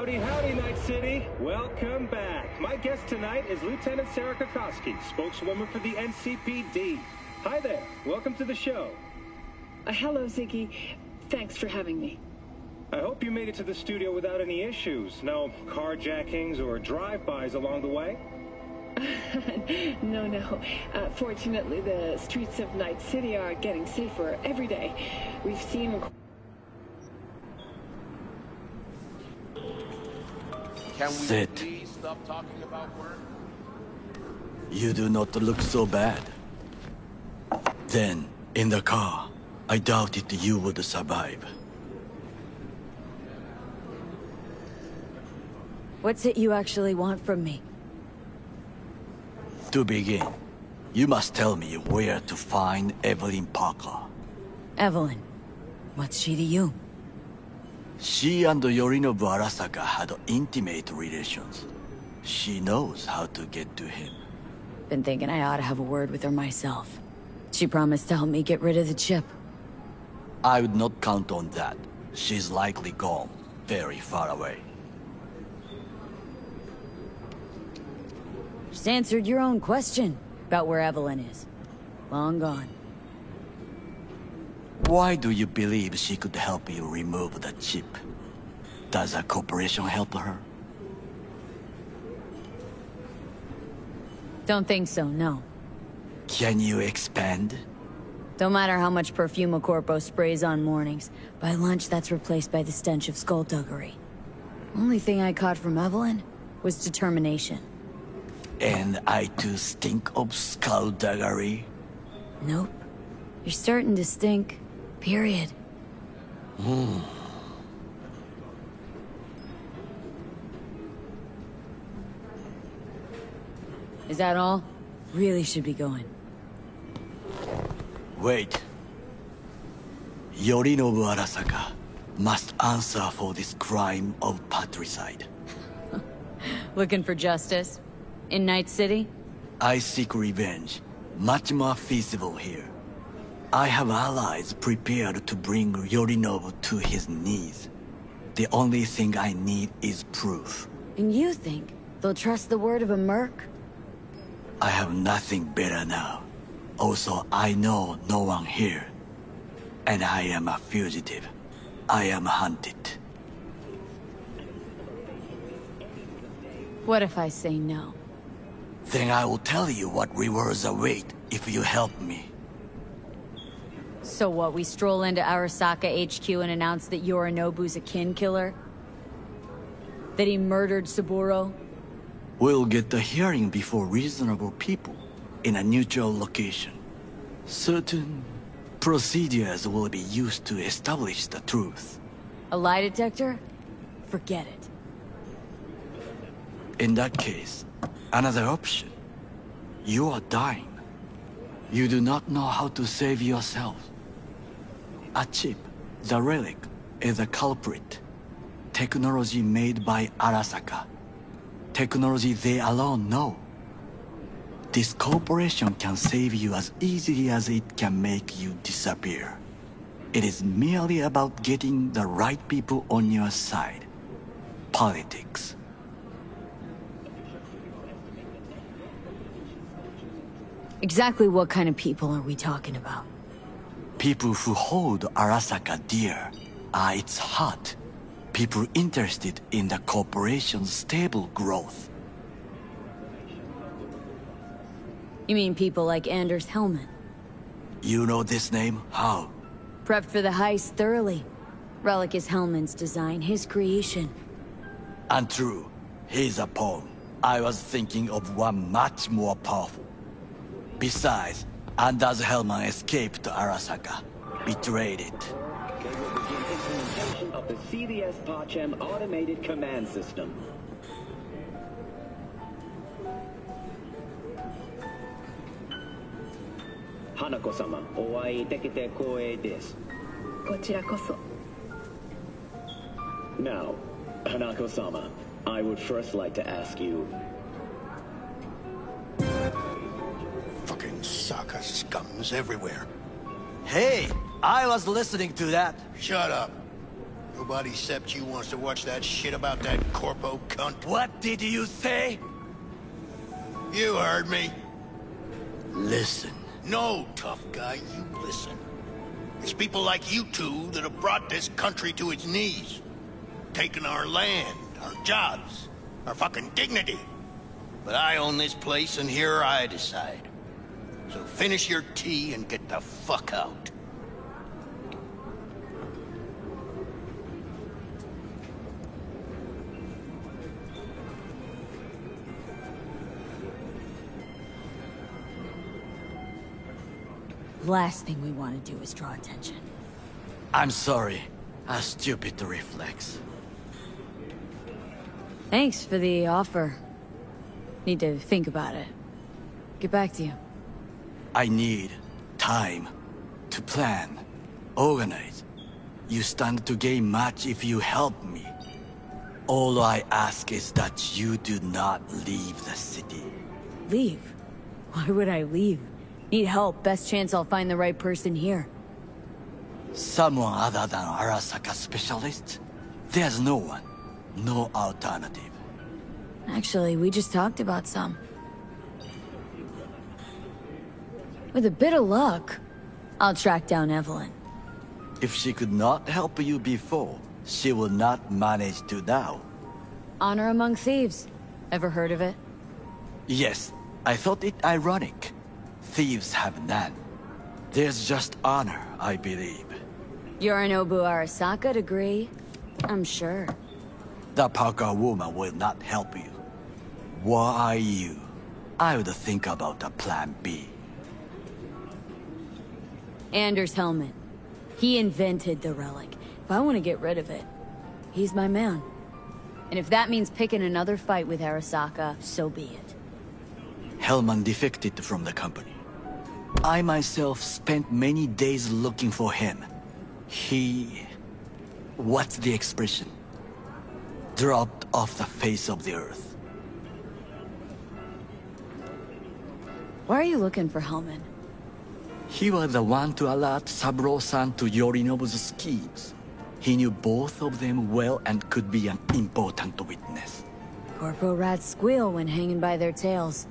Howdy, howdy, Night City. Welcome back. My guest tonight is Lieutenant Sarah Kokoski, spokeswoman for the NCPD. Hi there. Welcome to the show. Hello, Ziggy. Thanks for having me. I hope you made it to the studio without any issues. No carjackings or drive-bys along the way? No. Fortunately, the streets of Night City are getting safer every day. We've seen... Can we Sit. please stop talking about work? You do not look so bad. Then, in the car, I doubted you would survive. What's it you actually want from me? To begin, you must tell me where to find Evelyn Parker. Evelyn. What's she to you? She and Yorinobu Arasaka had intimate relations. She knows how to get to him. Been thinking I ought to have a word with her myself. She promised to help me get rid of the chip. I would not count on that. She's likely gone, very far away. Just answered your own question about where Evelyn is. Long gone. Why do you believe she could help you remove the chip? Does a corporation help her? Don't think so, no. Can you expand? Don't matter how much perfume a corpo sprays on mornings. By lunch, that's replaced by the stench of skullduggery. Only thing I caught from Evelyn was determination. And I too stink of skullduggery? Nope. You're starting to stink. Period. Is that all? Really should be going. Wait. Yorinobu Arasaka must answer for this crime of patricide. Looking for justice? In Night City? I seek revenge. Much more feasible here. I have allies prepared to bring Yorinobu to his knees. The only thing I need is proof. And you think they'll trust the word of a merc? I have nothing better now. Also, I know no one here. And I am a fugitive. I am hunted. What if I say no? Then I will tell you what rewards await if you help me. So what, we stroll into Arasaka HQ and announce that Yorinobu's a kin killer? That he murdered Saburo? We'll get the hearing before reasonable people, in a neutral location. Certain procedures will be used to establish the truth. A lie detector? Forget it. In that case, another option. You are dying. You do not know how to save yourself. A chip, the relic, is a culprit. Technology made by Arasaka. Technology they alone know. This corporation can save you as easily as it can make you disappear. It is merely about getting the right people on your side. Politics. Exactly what kind of people are we talking about? People who hold Arasaka dear are its heart. People interested in the corporation's stable growth. You mean people like Anders Hellman? You know this name? How? Prepped for the heist thoroughly. Relic is Hellman's design, his creation. Untrue. He's a pawn. I was thinking of one much more powerful. Besides, Anders Hellman escaped to Arasaka. Betrayed it. They will begin implementation of the CVS Pachem automated command system. Hanako-sama, お会いできて光栄です。こちらこそ。Now, Hanako-sama, I would first like to ask you... Fucking Saka scums everywhere. Hey, I was listening to that. Shut up. Nobody except you wants to watch that shit about that corpo cunt. What did you say? You heard me. Listen. No, tough guy, you listen. It's people like you two that have brought this country to its knees. Taken our land, our jobs, our fucking dignity. But I own this place, and here I decide. So finish your tea and get the fuck out. Last thing we want to do is draw attention. I'm sorry. A stupid reflex. Thanks for the offer. Need to think about it. Get back to you. I need time to plan, organize. You stand to gain much if you help me. All I ask is that you do not leave the city. Leave? Why would I leave? Need help. Best chance I'll find the right person here. Someone other than Arasaka specialist? There's no one. No alternative. Actually, we just talked about some. With a bit of luck, I'll track down Evelyn. If she could not help you before, she will not manage to now. Honor among thieves. Ever heard of it? Yes, I thought it ironic. Thieves have none. There's just honor, I believe. Yorinobu Arasaka degree, I'm sure. The Parker woman will not help you. Were I you, I would think about a plan B. Anders Hellman. He invented the relic. If I want to get rid of it, he's my man. And if that means picking another fight with Arasaka, so be it. Hellman defected from the company. I myself spent many days looking for him. He... what's the expression? Dropped off the face of the earth. Why are you looking for Hellman? He was the one to alert Saburo-san to Yorinobu's schemes. He knew both of them well and could be an important witness. Corpo rats squeal when hanging by their tails.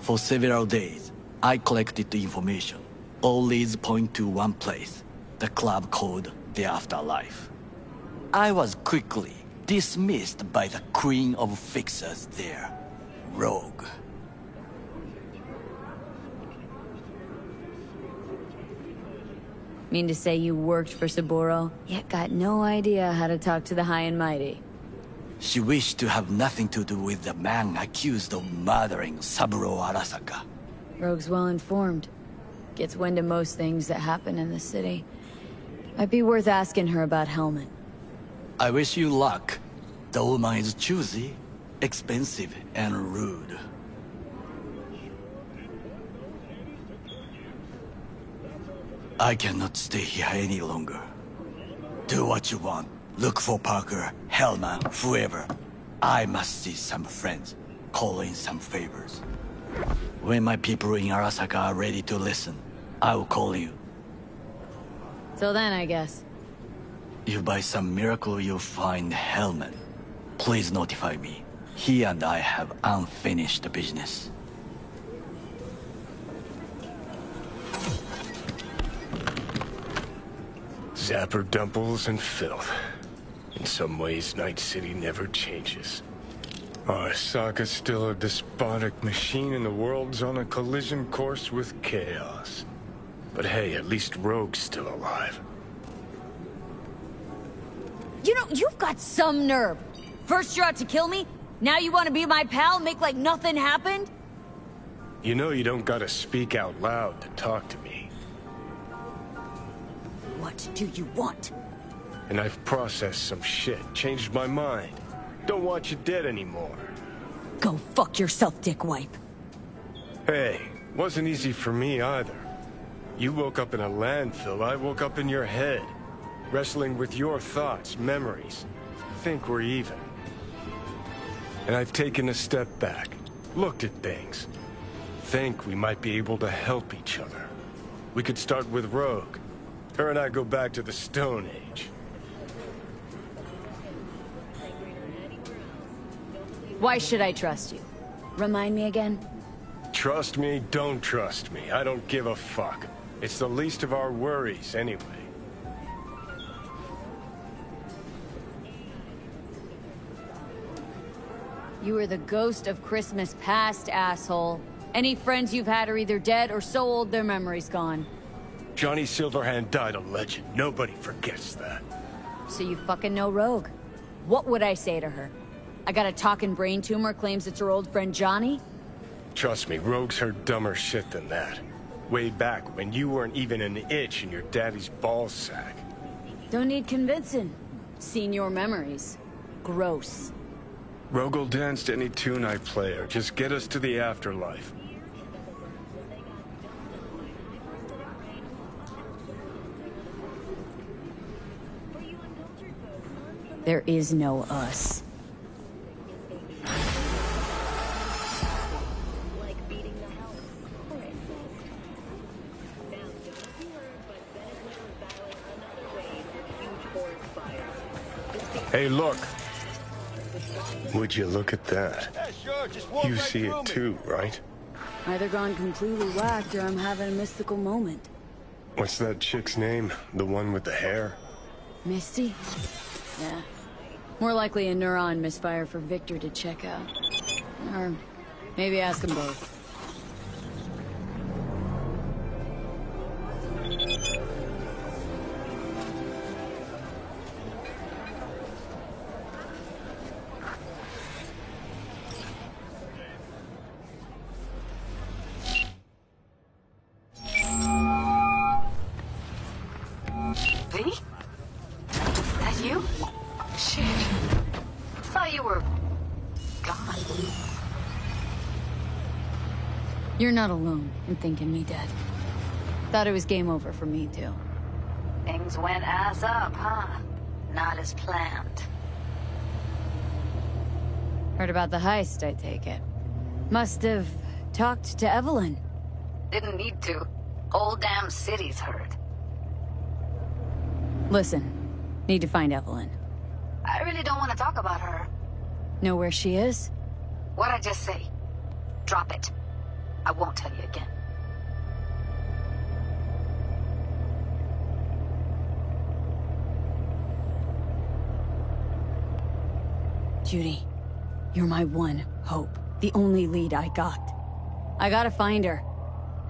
For several days, I collected the information. All leads point to one place, the club called The Afterlife. I was quickly dismissed by the queen of fixers there, Rogue. Mean to say you worked for Saburo, yet got no idea how to talk to the high and mighty. She wished to have nothing to do with the man accused of murdering Saburo Arasaka. Rogue's well informed. Gets wind of most things that happen in the city. Might be worth asking her about Hellman. I wish you luck. The woman is choosy, expensive, and rude. I cannot stay here any longer. Do what you want. Look for Parker, Hellman, whoever. I must see some friends, call in some favors. When my people in Arasaka are ready to listen, I will call you. Till then, I guess. If by some miracle you find Hellman, please notify me. He and I have unfinished business. Zapper dumples and filth. In some ways, Night City never changes. Arasaka's still a despotic machine and the world's on a collision course with chaos. But hey, at least Rogue's still alive. You know, you've got some nerve. First you're out to kill me, now you want to be my pal, make like nothing happened? You know you don't gotta speak out loud to talk to me. What do you want? And I've processed some shit, changed my mind. Don't want you dead anymore. Go fuck yourself, dickwipe. Hey, wasn't easy for me either. You woke up in a landfill, I woke up in your head. Wrestling with your thoughts, memories. Think we're even. And I've taken a step back, looked at things. Think we might be able to help each other. We could start with Rogue. Her and I go back to the Stone Age. Why should I trust you? Remind me again? Trust me, don't trust me. I don't give a fuck. It's the least of our worries, anyway. You are the ghost of Christmas past, asshole. Any friends you've had are either dead or so old their memory's gone. Johnny Silverhand died a legend. Nobody forgets that. So you fucking know Rogue. What would I say to her? I got a talking brain tumor claims it's her old friend Johnny? Trust me, Rogue's heard dumber shit than that. Way back when you weren't even an itch in your daddy's ballsack. Don't need convincing. Seen your memories. Gross. Rogue will dance to any tune I play her. Just get us to the afterlife. There is no us. Hey, look. Would you look at that? You see it too, right? Either gone completely whacked or I'm having a mystical moment. What's that chick's name? The one with the hair? Misty? Yeah. More likely a neuron misfire for Victor to check out. Or maybe ask them both. You're not alone in thinking me dead. Thought it was game over for me, too. Things went ass up, huh? Not as planned. Heard about the heist, I take it. Must have talked to Evelyn. Didn't need to. Whole damn city's heard. Listen, need to find Evelyn. I really don't want to talk about her. Know where she is? What'd I just say? Drop it. I won't tell you again. Judy, you're my one hope. The only lead I got. I gotta find her.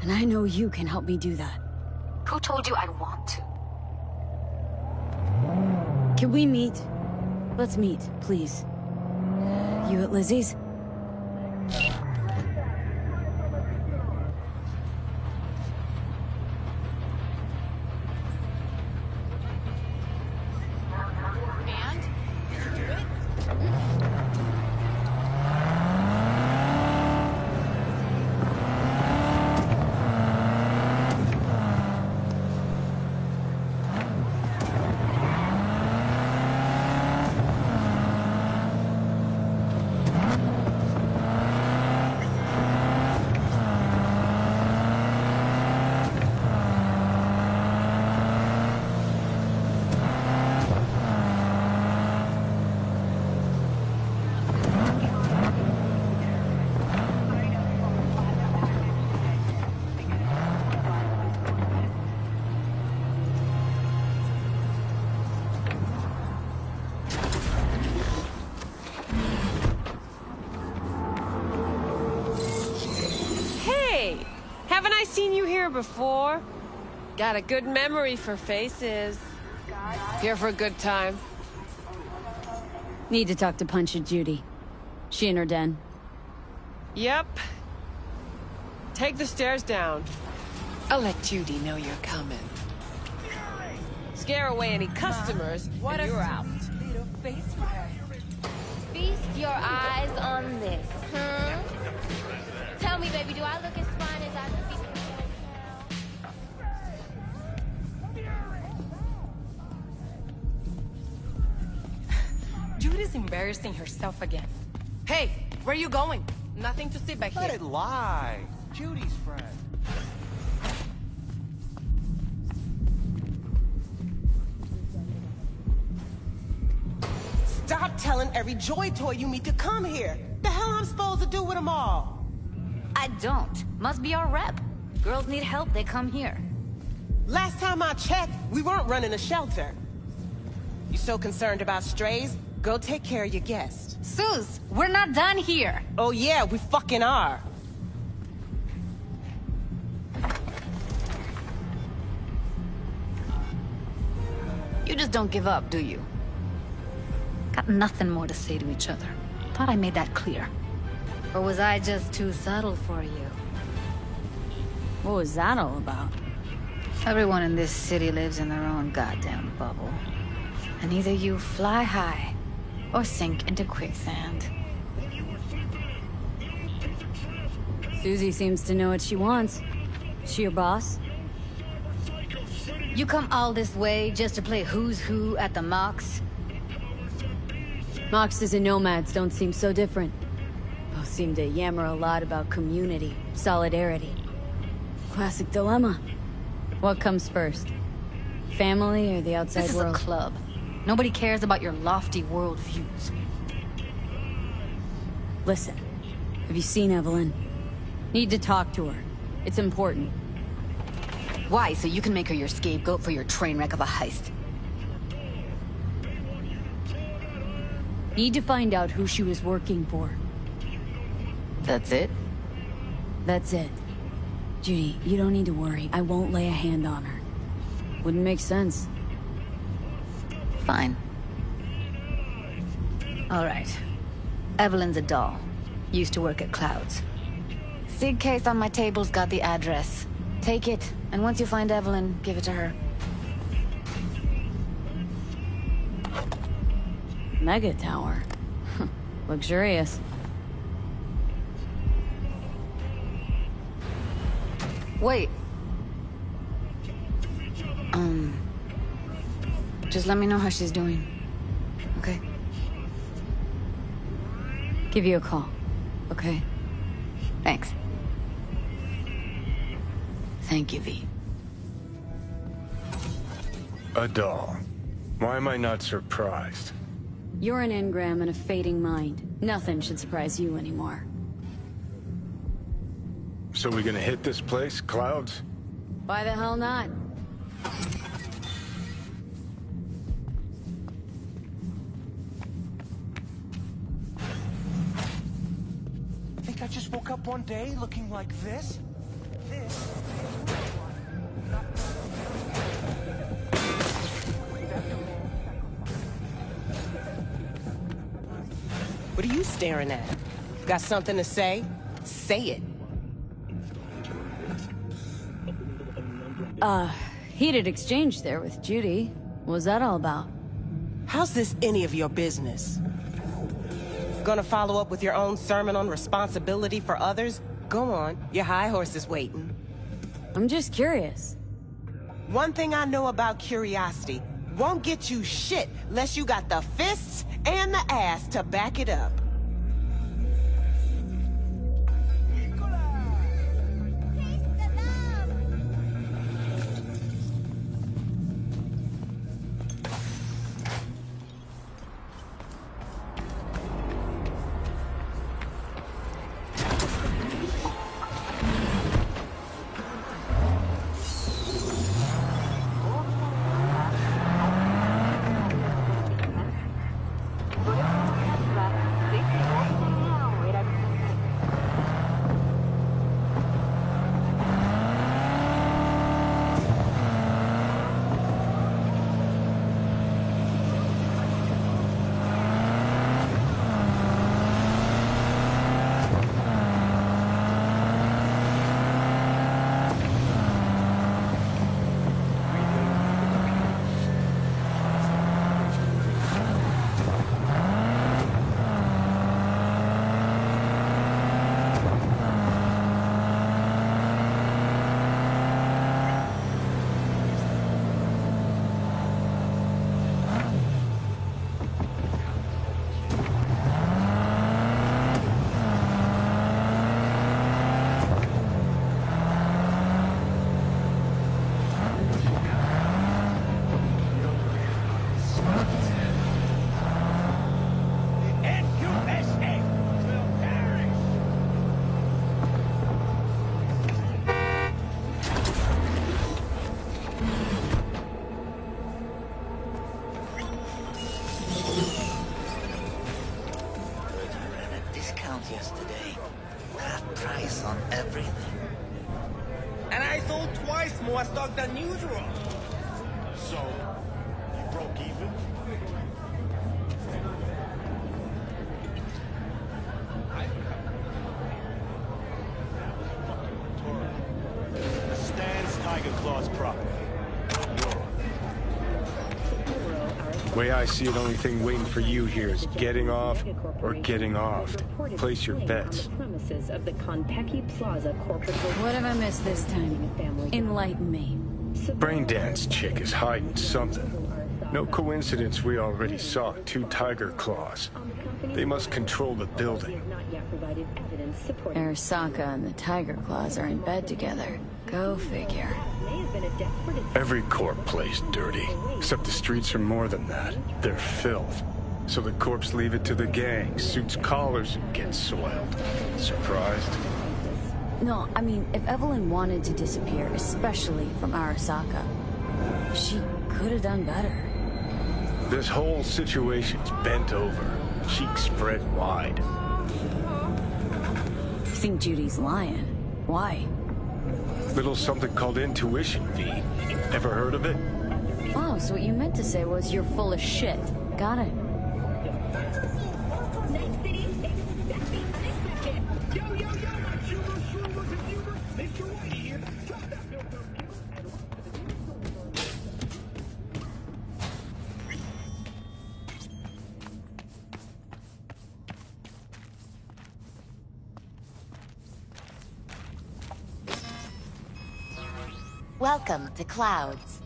And I know you can help me do that. Who told you I want to? Can we meet? Let's meet, please. You at Lizzie's? Before. Got a good memory for faces. Here for a good time. Need to talk to Punch and Judy. She in her den. Yep. Take the stairs down. I'll let Judy know you're coming. Scare away any customers, and you're out. Feast your eyes on this, Tell me, baby, do I look as fine as I could be? Judy's embarrassing herself again. Hey, where are you going? Nothing to see back here. Let it lie. Judy's friend. Stop telling every Joy Toy you meet to come here. The I'm supposed to do with them all? I don't. Must be our rep. Girls need help, they come here. Last time I checked, we weren't running a shelter. You so concerned about strays? Go take care of your guests. Suze, we're not done here. Oh yeah, we fucking are. You just don't give up, do you? Got nothing more to say to each other. Thought I made that clear. Or was I just too subtle for you? What was that all about? Everyone in this city lives in their own goddamn bubble. And either you fly high, or sink into quicksand. Susie seems to know what she wants. She your boss? You come all this way just to play who's who at the Mox? Moxes and nomads don't seem so different. Both seem to yammer a lot about community, solidarity. Classic dilemma. What comes first? Family or the outside world? This is a club. Nobody cares about your lofty world views. Listen, have you seen Evelyn? Need to talk to her. It's important. Why? So you can make her your scapegoat for your train wreck of a heist? Need to find out who she was working for. That's it? That's it. Judy, you don't need to worry. I won't lay a hand on her. Wouldn't make sense. Fine. All right. Evelyn's a doll. Used to work at Clouds. Sig case on my table's got the address. Take it, and once you find Evelyn, give it to her. Mega tower. Luxurious. Wait. Just let me know how she's doing. Okay? Give you a call. Okay? Thanks. Thank you, V. A doll. Why am I not surprised? You're an engram and a fading mind. Nothing should surprise you anymore. So we gonna hit this place, Clouds? Why the hell not? Think I just woke up one day looking like this? What are you staring at? Got something to say? Say it. Heated exchange there with Judy. What was that all about? How's this any of your business? Gonna follow up with your own sermon on responsibility for others? Go on, your high horse is waiting. I'm just curious. One thing I know about curiosity, won't get you shit unless you got the fists and the ass to back it up. everything. And I sold twice more stock than usual. So, you broke even? Stands Tiger Claw's property. Way I see it, only thing waiting for you here is getting off or getting offed. Place your bets. What have I missed this time? Enlighten me. Braindance chick is hiding something. No coincidence we already saw 2 Tiger Claws. They must control the building. Arasaka and the Tiger Claws are in bed together. Go figure. Every corp plays dirty, except the streets are more than that. They're filth. So the corps leave it to the gang, suits collars, and get soiled. Surprised? No, I mean, if Evelyn wanted to disappear, especially from Arasaka, she could have done better. This whole situation's bent over, cheeks spread wide. I think Judy's lying. Why? Little something called intuition, V. Ever heard of it? Oh, so what you meant to say was you're full of shit. Got it. Welcome to Clouds,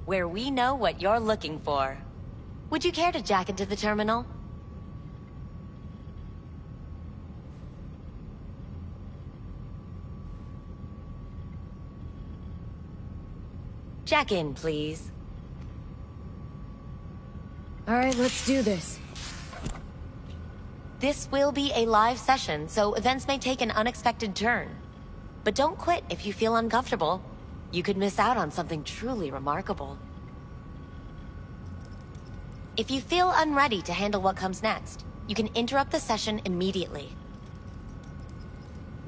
where we know what you're looking for. Would you care to jack into the terminal? Jack in, please. All right, let's do this. This will be a live session, so events may take an unexpected turn. But don't quit if you feel uncomfortable. You could miss out on something truly remarkable. If you feel unready to handle what comes next, you can interrupt the session immediately.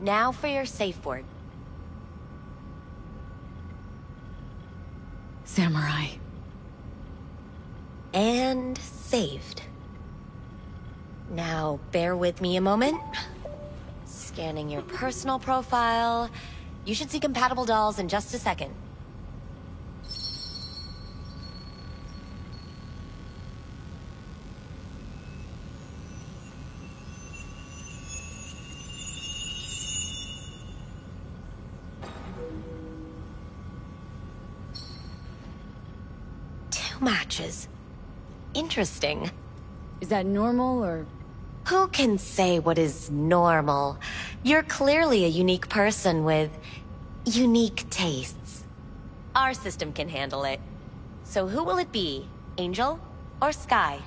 Now for your safe word. Samurai. And saved. Now, bear with me a moment. Scanning your personal profile. You should see compatible dolls in just a second. Two matches. Interesting. Is that normal, or...? Who can say what is normal? You're clearly a unique person with unique tastes. Our system can handle it. So who will it be? Angel or Sky?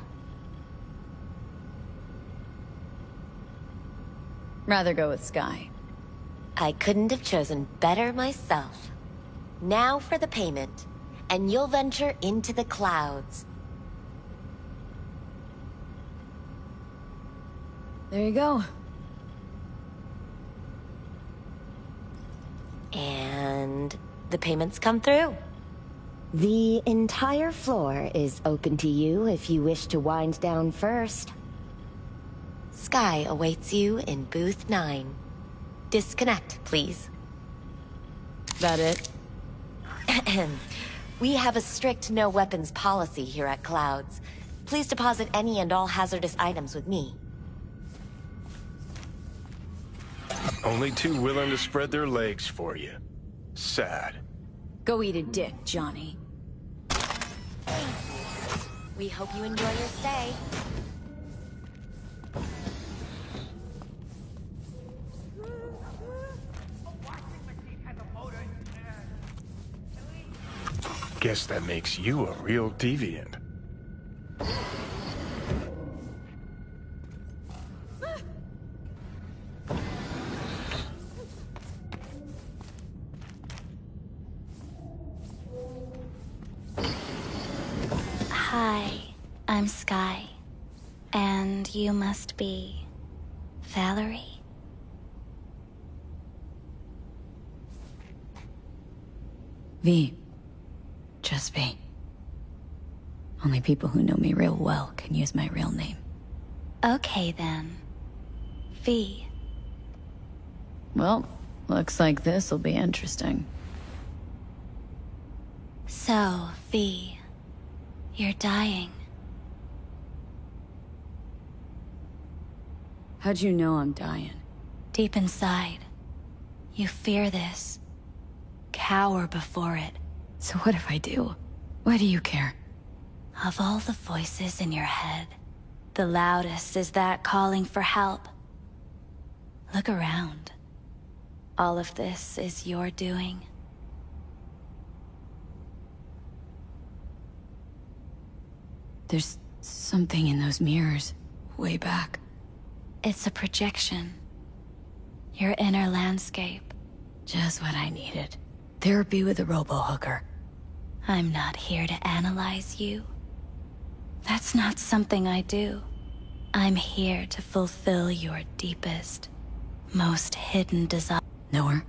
Rather go with Sky. I couldn't have chosen better myself. Now for the payment, and you'll venture into the clouds. There you go. And the payments come through. The entire floor is open to you if you wish to wind down first. Sky awaits you in booth 9. Disconnect, please. That it? We have a strict no weapons policy here at Clouds. Please deposit any and all hazardous items with me. Only 2 willing to spread their legs for you. Sad. Go eat a dick, Johnny. We hope you enjoy your stay. Guess that makes you a real deviant. Hi, I'm Sky. And you must be... Valerie? V. Just V. Only people who know me real well can use my real name. Okay then. V. Well, looks like this'll be interesting. So, V. You're dying. How'd you know I'm dying? Deep inside, you fear this. Cower before it. So what if I do? Why do you care? Of all the voices in your head, the loudest is that calling for help. Look around. All of this is your doing. There's something in those mirrors, way back. It's a projection. Your inner landscape. Just what I needed. Therapy with a robo-hooker. I'm not here to analyze you. That's not something I do. I'm here to fulfill your deepest, most hidden desire. Know her?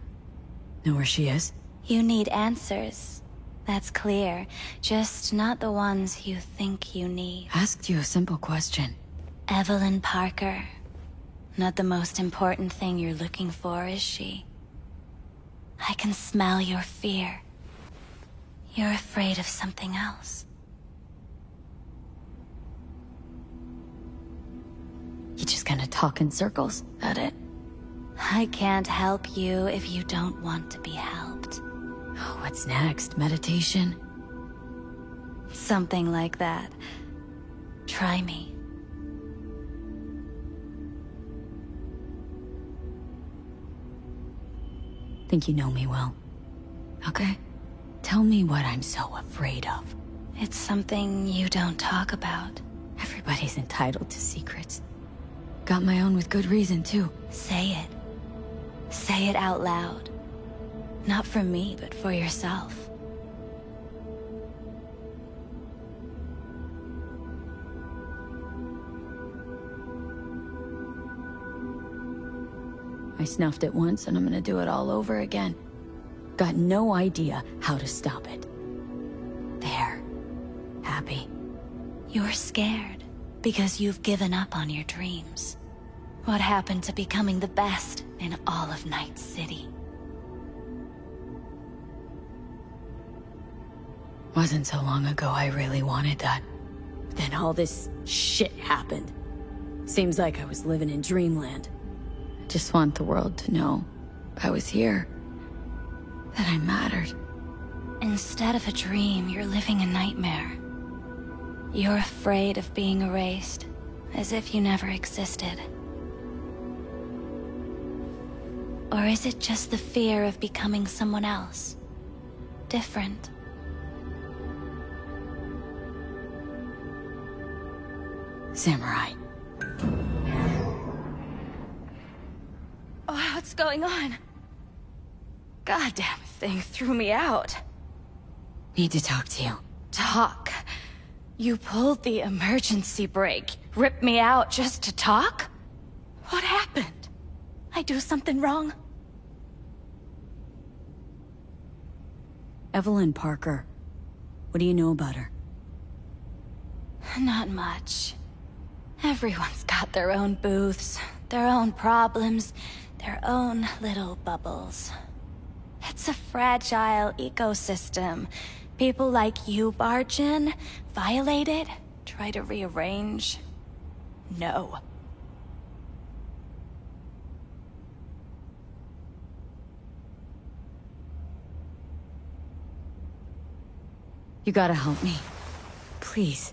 Know where she is? You need answers. That's clear. Just not the ones you think you need. Asked you a simple question. Evelyn Parker. Not the most important thing you're looking for, is she? I can smell your fear. You're afraid of something else. You just gonna talk in circles? That it? I can't help you if you don't want to be helped. What's next? Meditation? Something like that. Try me. Think you know me well. Okay? Tell me what I'm so afraid of. It's something you don't talk about. Everybody's entitled to secrets. Got my own with good reason, too. Say it. Say it out loud. Not for me, but for yourself. I snuffed it once, and I'm gonna do it all over again. Got no idea how to stop it. There. Happy. You're scared because you've given up on your dreams. What happened to becoming the best in all of Night City? Wasn't so long ago I really wanted that. Then all this shit happened. Seems like I was living in dreamland. I just want the world to know I was here. That I mattered. Instead of a dream, you're living a nightmare. You're afraid of being erased, as if you never existed. Or is it just the fear of becoming someone else? Different? Samurai. Oh, what's going on? Goddamn thing threw me out. Need to talk to you. Talk? You pulled the emergency brake, ripped me out just to talk? What happened? I do something wrong? Evelyn Parker. What do you know about her? Not much. Everyone's got their own booths, their own problems, their own little bubbles. It's a fragile ecosystem. People like you barge in, violate it, try to rearrange. No. You gotta help me. Please.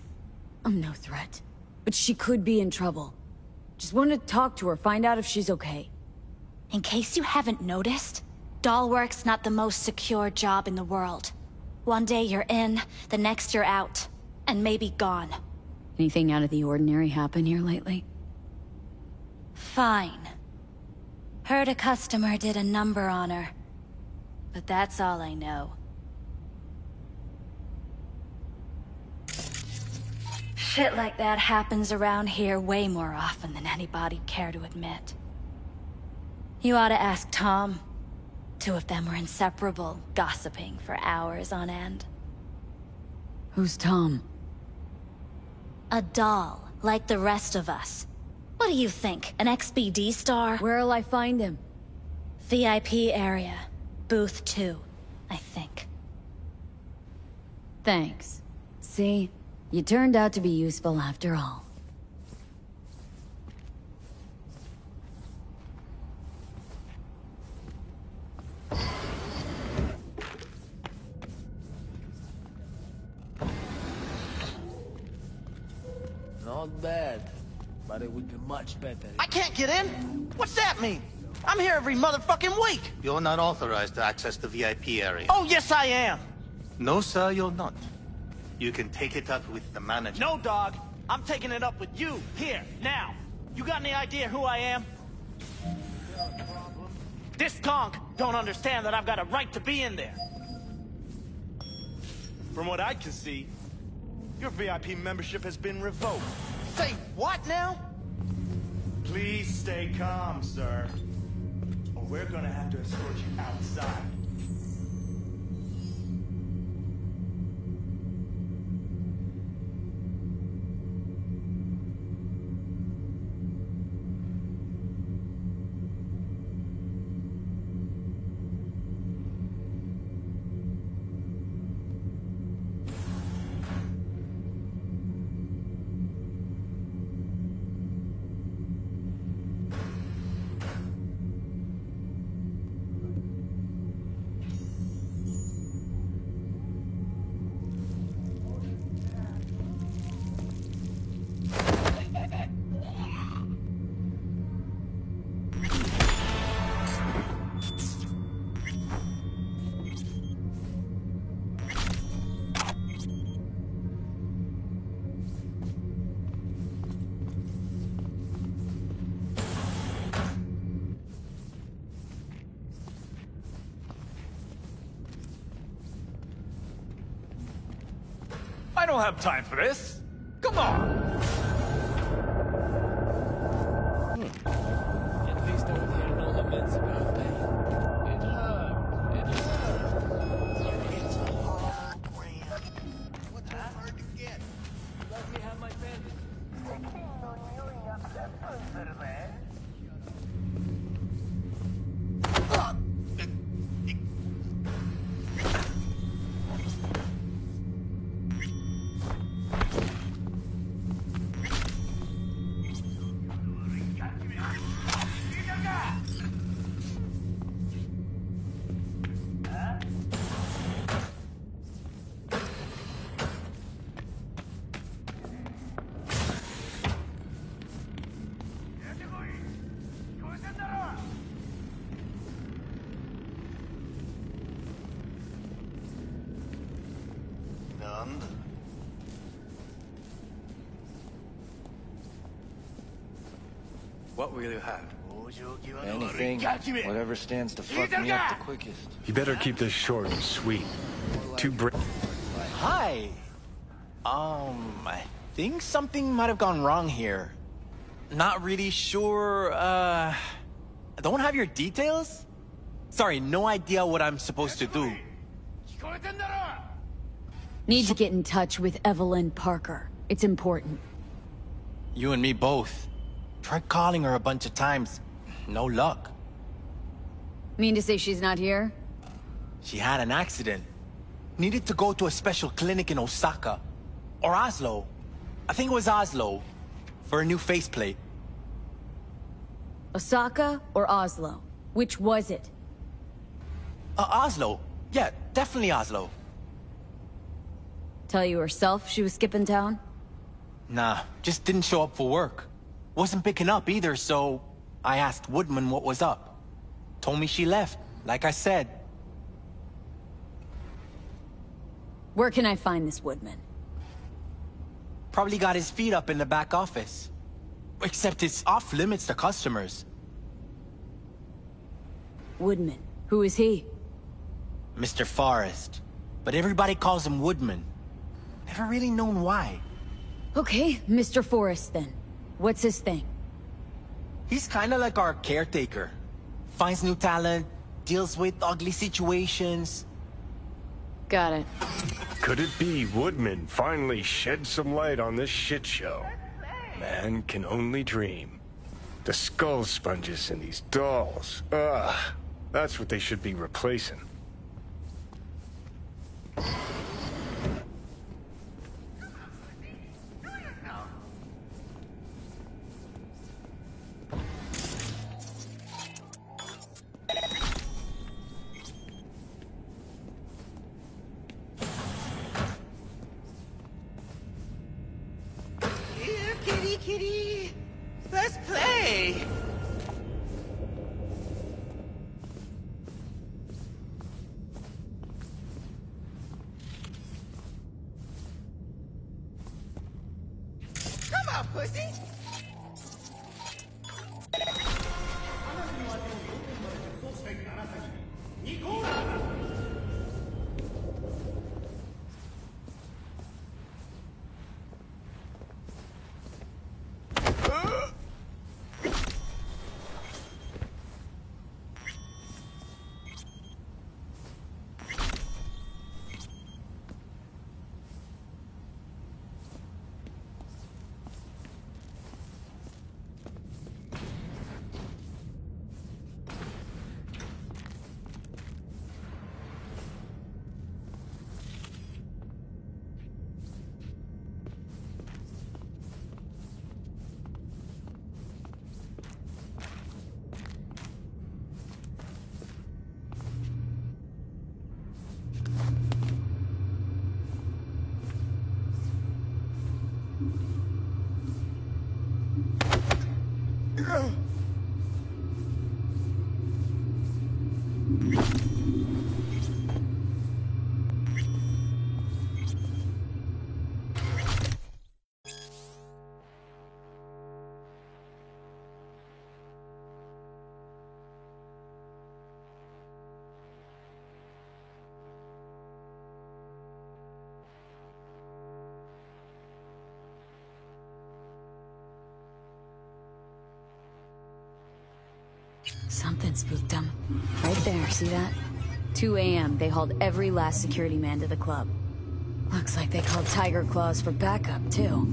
I'm no threat. But she could be in trouble. Just wanted to talk to her, find out if she's okay. In case you haven't noticed, Dollwork's not the most secure job in the world. One day you're in, the next you're out, and maybe gone. Anything out of the ordinary happen here lately? Fine. Heard a customer did a number on her. But that's all I know. Shit like that happens around here way more often than anybody'd care to admit. You ought to ask Tom. Two of them were inseparable, gossiping for hours on end. Who's Tom? A doll, like the rest of us. What do you think, an XBD star? Where'll I find him? VIP area. Booth 2, I think. Thanks. See? You turned out to be useful after all. Not bad, but it would be much better. I can't get in? What's that mean? I'm here every motherfucking week. You're not authorized to access the VIP area. Oh, yes I am. No, sir, you're not. You can take it up with the manager. No, dog. I'm taking it up with you, here, now. You got any idea who I am? This conch don't understand that I've got a right to be in there. From what I can see, your VIP membership has been revoked. Say what now? Please stay calm, sir. Or we're gonna have to escort you outside. I don't have time for this. Come on. At least I won't hear no laments about pain. It hurt. It hurt. It's a hard brand. What's so hard to get? Let me have my bandage. What will you have? Anything, whatever stands to fuck me up the quickest. You better keep this short and sweet. Hi. I think something might have gone wrong here. Not really sure, don't have your details? Sorry, no idea what I'm supposed to do. Need to get in touch with Evelyn Parker. It's important. You and me both. Tried calling her a bunch of times. No luck. Mean to say she's not here? She had an accident. Needed to go to a special clinic in Osaka. Or Oslo. I think it was Oslo. For a new faceplate. Osaka or Oslo? Which was it? Oslo. Yeah, definitely Oslo. Tell you herself she was skipping town? Nah, just didn't show up for work. Wasn't picking up either, so I asked Woodman what was up. Told me she left, like I said. Where can I find this Woodman? Probably got his feet up in the back office. Except it's off limits to customers. Woodman. Who is he? Mr. Forrest. But everybody calls him Woodman. Never really known why. Okay, Mr. Forrest then. What's his thing? He's kinda like our caretaker. Finds new talent, deals with ugly situations. Got it. Could it be Woodman finally shed some light on this shit show? Man can only dream. The skull sponges in these dolls. Ugh. That's what they should be replacing. Here, kitty, kitty. Let's play. Come on, pussy. Something spooked them. Right there, see that? 2 a.m., they hauled every last security man to the club. Looks like they called Tiger Claws for backup, too.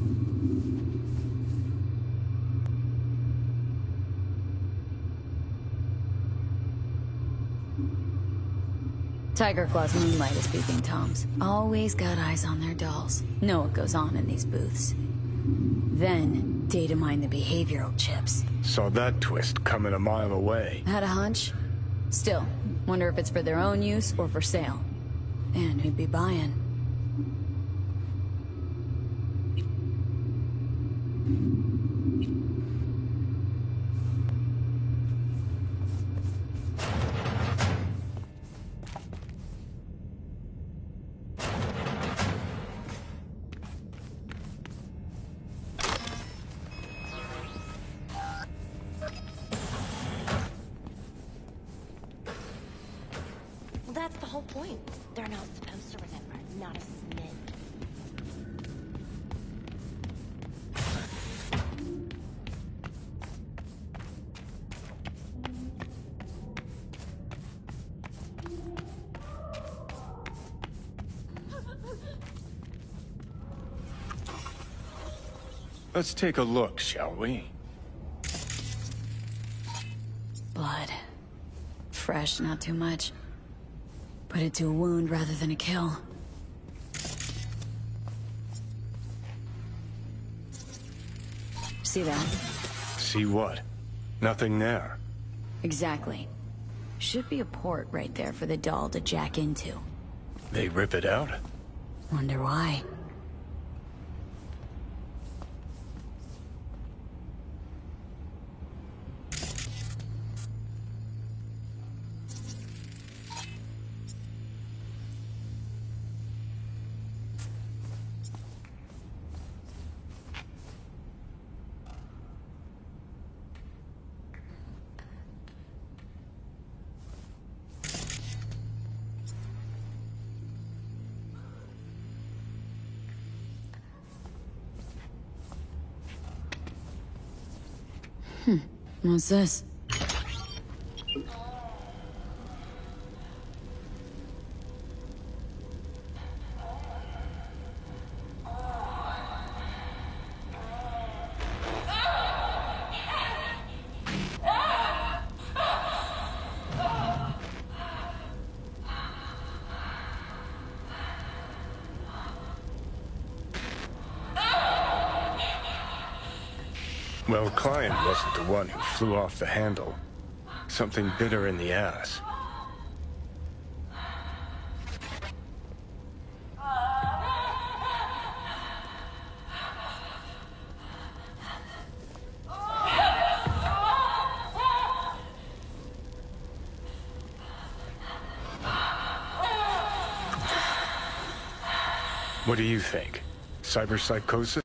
Tiger Claws moonlight is peeping Toms. Always got eyes on their dolls. Know what goes on in these booths. Then, data mine the behavioral chips. Saw that twist coming a mile away. Had a hunch? Still, wonder if it's for their own use or for sale. And who'd be buying? That's the whole point. They're not supposed to remember, not a smidge. Let's take a look, shall we? Blood. Fresh, not too much. Put it to a wound rather than a kill. See that? See what? Nothing there. Exactly. Should be a port right there for the doll to jack into. They rip it out? Wonder why. What's this? Well, Client wasn't the one who flew off the handle. Something bit her in the ass. What do you think? Cyberpsychosis?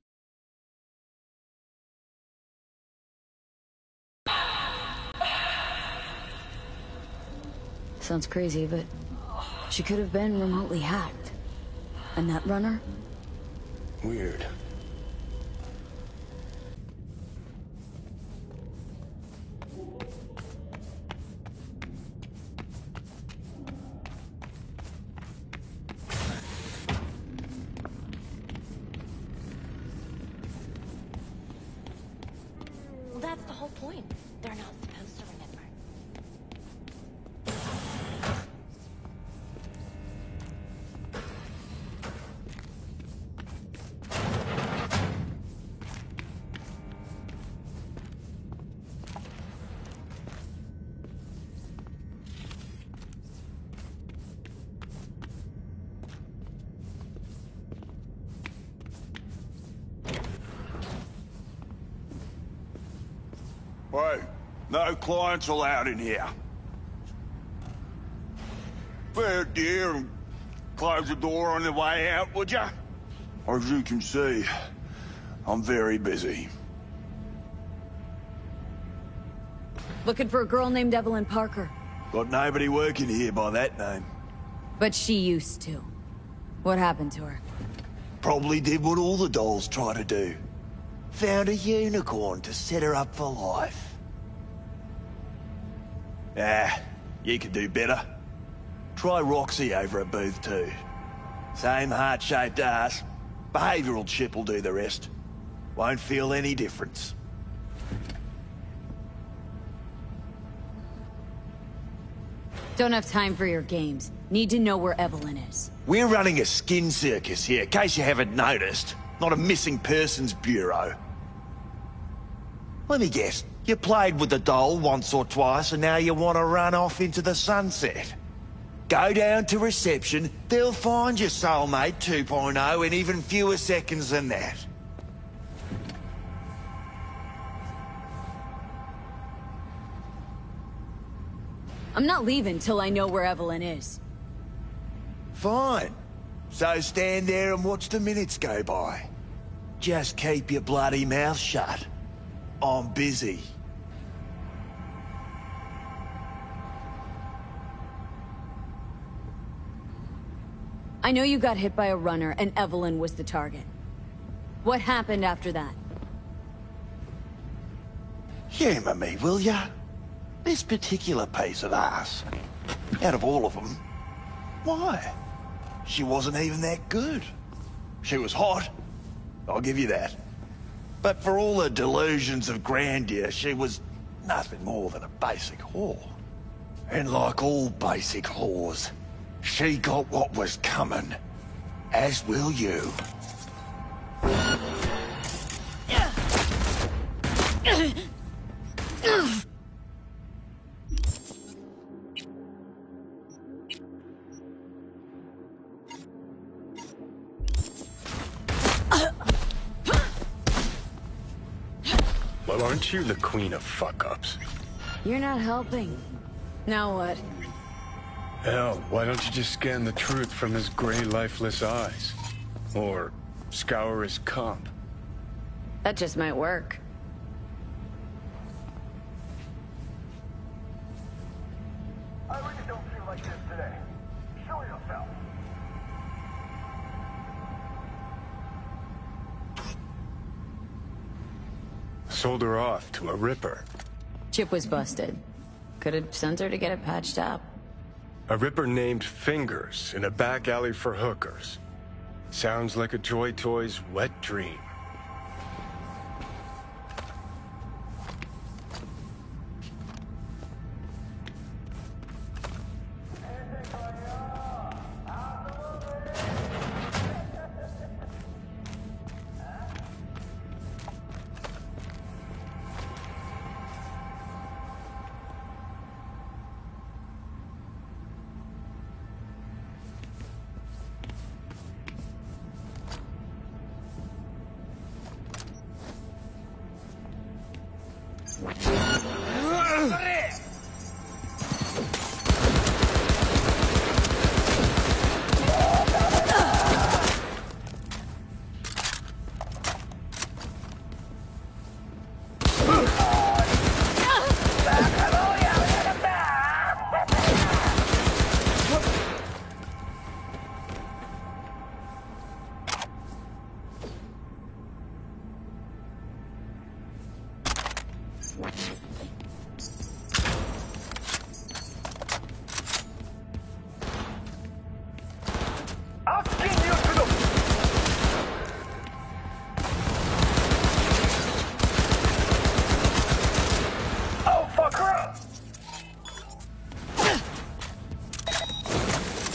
Sounds crazy, but she could have been remotely hacked. A Netrunner? Weird. That's the whole point. They're not supposed to remember. Hey, no clients allowed in here. Fair dear, and close the door on the way out, would ya? As you can see, I'm very busy. Looking for a girl named Evelyn Parker. Got nobody working here by that name. But she used to. What happened to her? Probably did what all the dolls try to do. Found a unicorn to set her up for life. Ah, you could do better. Try Roxy over at Booth 2. Same heart-shaped ass. Behavioral chip will do the rest. Won't feel any difference. Don't have time for your games. Need to know where Evelyn is. We're running a skin circus here, in case you haven't noticed. Not a missing persons bureau. Let me guess. You played with the doll once or twice and now you want to run off into the sunset. Go down to reception, they'll find your soulmate 2.0 in even fewer seconds than that. I'm not leaving till I know where Evelyn is. Fine. So stand there and watch the minutes go by. Just keep your bloody mouth shut. I'm busy. I know you got hit by a runner and Evelyn was the target. What happened after that? Humour me, will ya? This particular piece of ass, out of all of them, why? She wasn't even that good. She was hot, I'll give you that. But for all her delusions of grandeur, she was nothing more than a basic whore. And like all basic whores, she got what was coming, as will you. Well, aren't you the queen of fuck-ups? You're not helping. Now what? Hell, why don't you just scan the truth from his gray, lifeless eyes? Or scour his comp? That just might work. I really don't feel like this today. Show yourself. Sold her off to a Ripper. Chip was busted. Could have sent her to get it patched up. A Ripper named Fingers in a back alley for hookers. Sounds like a Joy Toy's wet dream.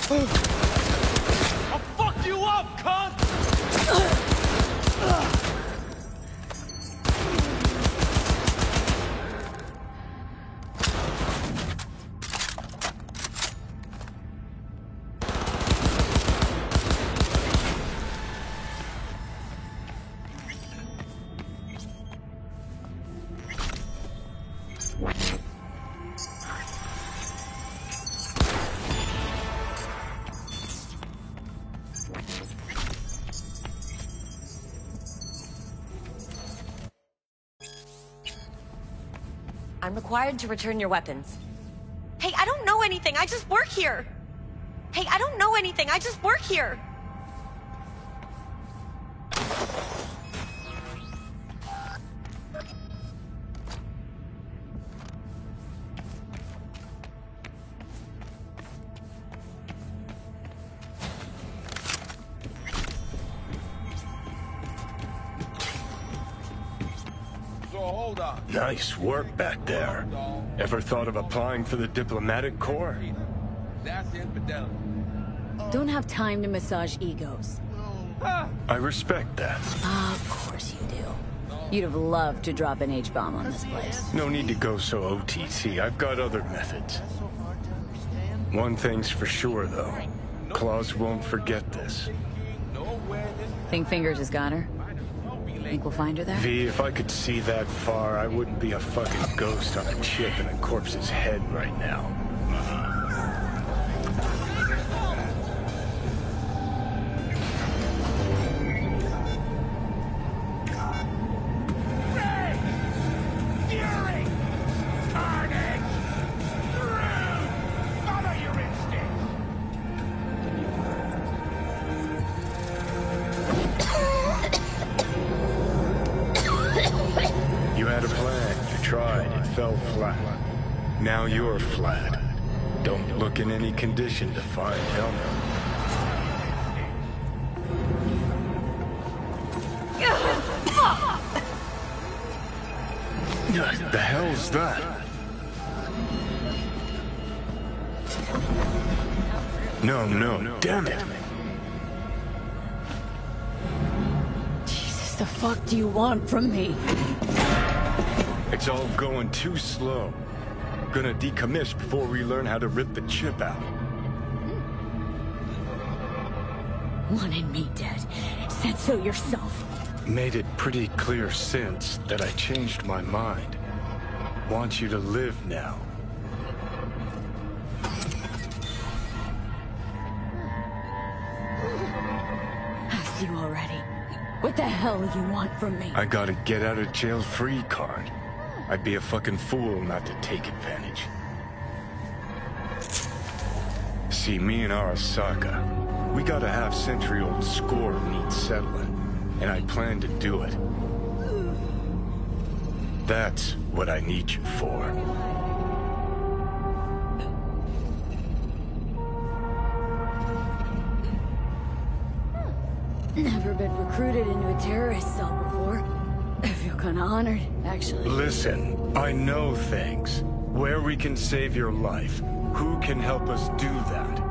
I'll fuck you up, cunt! I'm required to return your weapons. Hey, I don't know anything. I just work here. Hey, I don't know anything. I just work here. Nice work back there. Ever thought of applying for the diplomatic corps? Don't have time to massage egos. I respect that. Of course you do. You'd have loved to drop an H-bomb on this place. No need to go so OTT. I've got other methods. One thing's for sure, though. Claus won't forget this. Think Fingers has got her? Think we'll find her there? V, if I could see that far, I wouldn't be a fucking ghost on a chip in a corpse's head right now. Now you're flat. Don't look in any condition to find Helmet. The hell's that? No, damn it. Jesus, the fuck do you want from me? It's all going too slow. Gonna decommiss before we learn how to rip the chip out. Wanted me dead. Said so yourself. Made it pretty clear since that I changed my mind. Want you to live now. Asked you already. What the hell you want from me? I got a get out of jail free card. I'd be a fucking fool not to take advantage. See, me and Arasaka, we got a half-century-old score needs settling, and I plan to do it. That's what I need you for. Never been recruited into a terrorist cell before. I feel kinda honored, actually. Listen, I know things. Where we can save your life. Who can help us do that?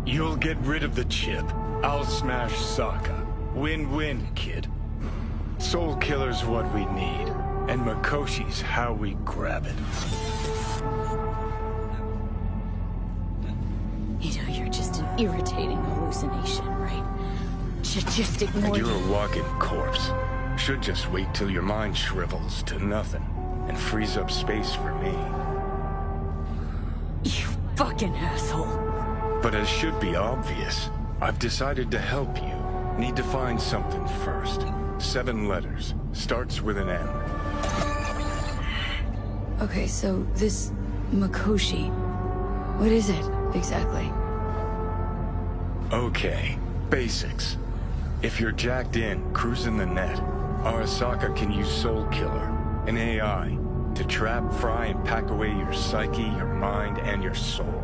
You'll get rid of the chip. I'll smash Sokka. Win-win, kid. Soul Killer's what we need. And Mikoshi's how we grab it. You know, you're just an irritating hallucination, right? Should just ignore You're a walking corpse. Should just wait till your mind shrivels to nothing and frees up space for me. You fucking asshole. But as should be obvious, I've decided to help you. Need to find something first. 7 letters. Starts with an M. Okay, so this Mikoshi, what is it exactly? Okay, basics. If you're jacked in, cruising the net, Arasaka can use Soul Killer, an AI, to trap, fry, and pack away your psyche, your mind, and your soul.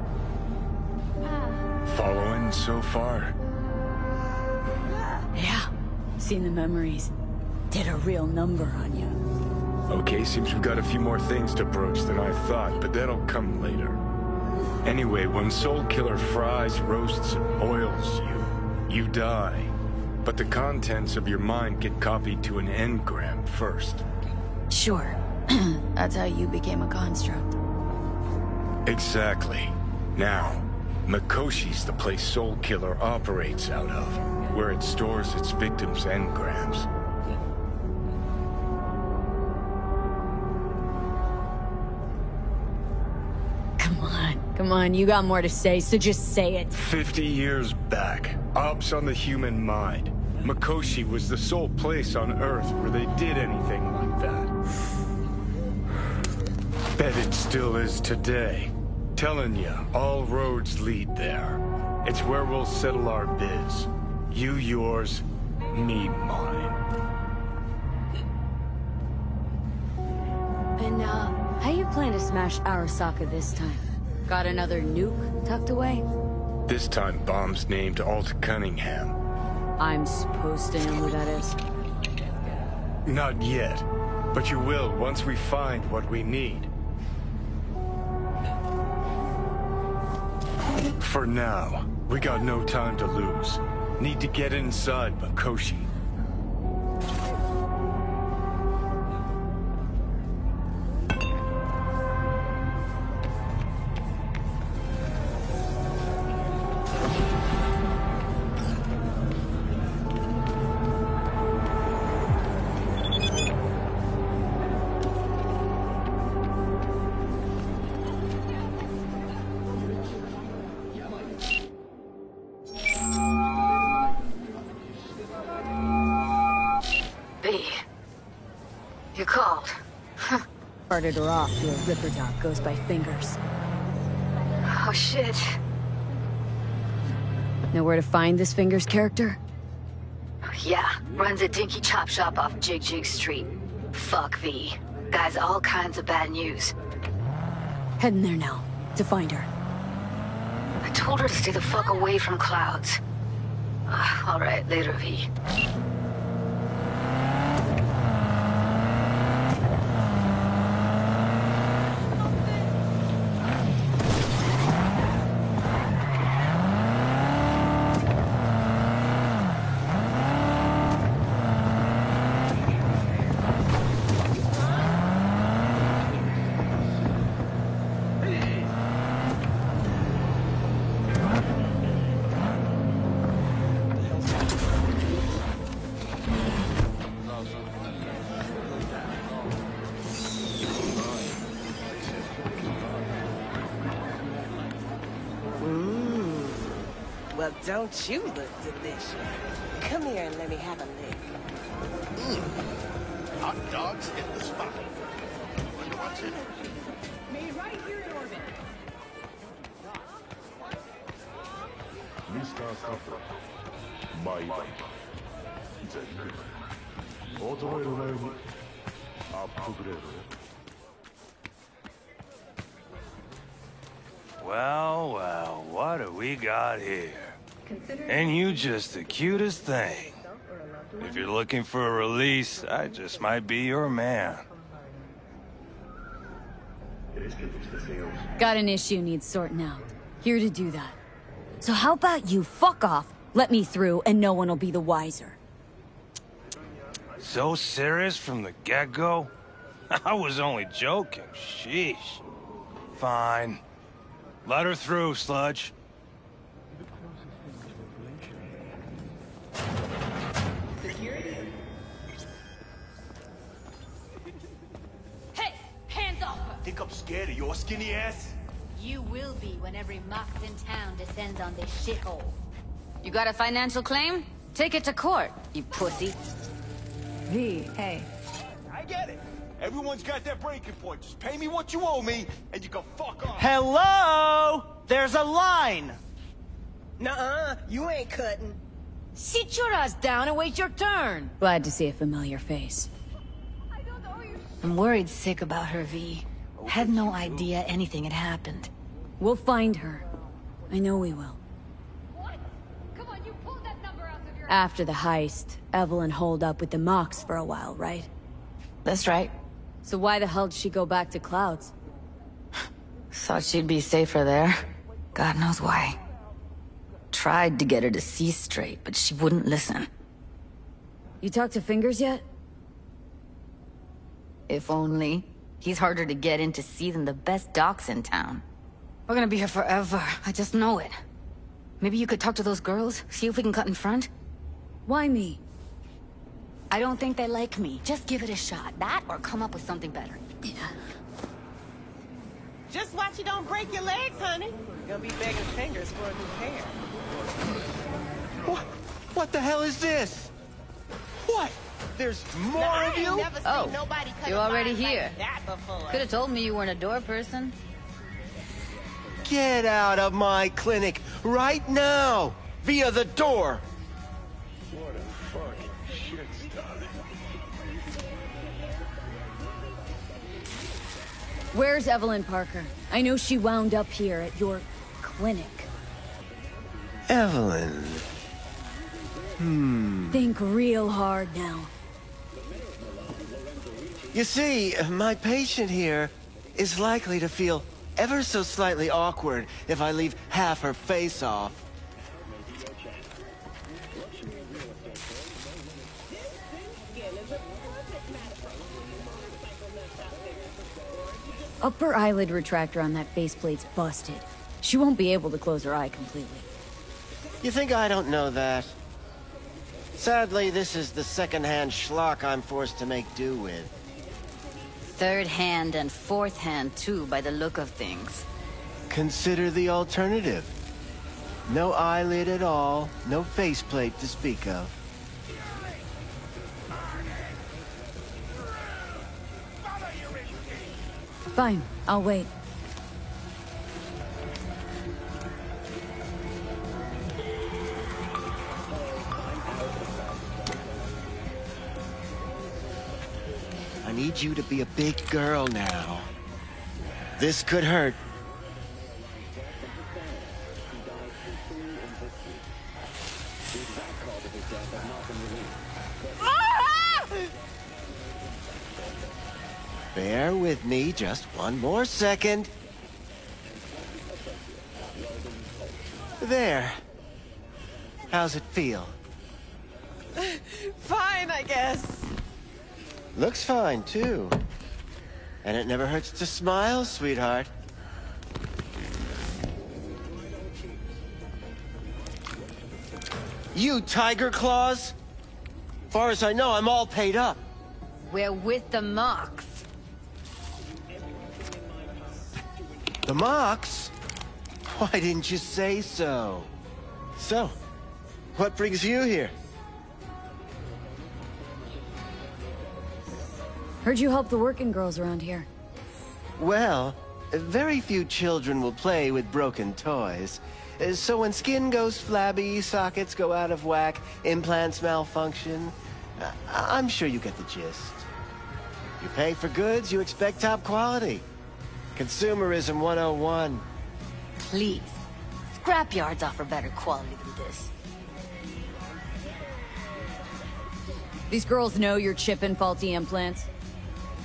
Following so far? Yeah, seen the memories. Did a real number on you. Okay, seems we've got a few more things to broach than I thought, but that'll come later. Anyway, when Soul Killer fries, roasts, and boils you, you die. But the contents of your mind get copied to an engram first. Sure. That's how you became a construct. Exactly. Now, Mikoshi's the place Soul Killer operates out of, where it stores its victims' engrams. Come on, you got more to say, so just say it. 50 years back, ops on the human mind. Mikoshi was the sole place on Earth where they did anything like that. Bet it still is today. Telling ya, all roads lead there. It's where we'll settle our biz. You yours, me mine. And, how you plan to smash Arasaka this time? Got another nuke tucked away? This time bomb's named Alt Cunningham. I'm supposed to know who that is. Not yet, but you will once we find what we need. For now, we got no time to lose. Need to get inside Mikoshi. You called. Started her off, your Ripper Dog goes by Fingers. Oh shit. Know where to find this Fingers character? Yeah, runs a dinky chop shop off Jig Jig Street. Fuck V. Guy's all kinds of bad news. Heading there now, to find her. I told her to stay the fuck away from Clouds. Alright, later, V. Well, don't you look delicious? Come here and let me have a lick. Hot dogs hit the spot. Wonder what's in it. Me right here in orbit. Mr. Saffron, 毎晩全力衰える前にアップグレードへ。 Well, well, what do we got here? And you just the cutest thing. If you're looking for a release, I just might be your man. Got an issue needs sorting out. Here to do that. So how about you fuck off, let me through, and no one will be the wiser. So serious from the get-go? I was only joking, sheesh. Fine. Let her through, Sludge. Security? Hey! Hands off her! Think I'm scared of your skinny ass? You will be when every mox in town descends on this shithole. You got a financial claim? Take it to court, you pussy. V, hey. I get it. Everyone's got their breaking point. Just pay me what you owe me, and you can fuck off. Hello? There's a line. Nuh-uh, you ain't cutting. Sit your ass down and wait your turn. Glad to see a familiar face. I'm worried sick about her, V. Had no idea anything had happened. We'll find her. I know we will. After the heist, Evelyn holed up with the Mox for a while, right? That's right. So why the hell did she go back to Clouds? Thought she'd be safer there. God knows why. Tried to get her to see straight, but she wouldn't listen. You talked to Fingers yet? If only. He's harder to get in to see than the best docs in town. We're gonna be here forever. I just know it. Maybe you could talk to those girls, see if we can cut in front? Why me? I don't think they like me. Just give it a shot. That or come up with something better. Yeah. Just watch you don't break your legs, honey. You're gonna be begging Fingers for a new pair. What the hell is this? What? There's more of you? Never seen nobody cut you're a already line here. like that before. Could have told me you weren't a door person. Get out of my clinic right now! Via the door! What a fucking shit star. Where's Evelyn Parker? I know she wound up here at your clinic. Evelyn. Think real hard now. You see, my patient here is likely to feel ever so slightly awkward if I leave half her face off. Upper eyelid retractor on that faceplate's busted. She won't be able to close her eye completely. You think I don't know that? Sadly, this is the second-hand schlock I'm forced to make do with. Third hand and fourth hand, too, by the look of things. Consider the alternative. No eyelid at all, no faceplate to speak of. Fine, I'll wait. I need you to be a big girl now. This could hurt. Bear with me just one more second. There. How's it feel? Fine, I guess. Looks fine, too. And it never hurts to smile, sweetheart. You Tiger Claws? Far as I know, I'm all paid up. We're with the Mox. The Mox? Why didn't you say so? So, what brings you here? Heard you help the working girls around here. Well, very few children will play with broken toys. So when skin goes flabby, sockets go out of whack, implants malfunction, I'm sure you get the gist. You pay for goods, you expect top quality. Consumerism 101. Please. Scrapyards offer better quality than this. These girls know you're chipping faulty implants?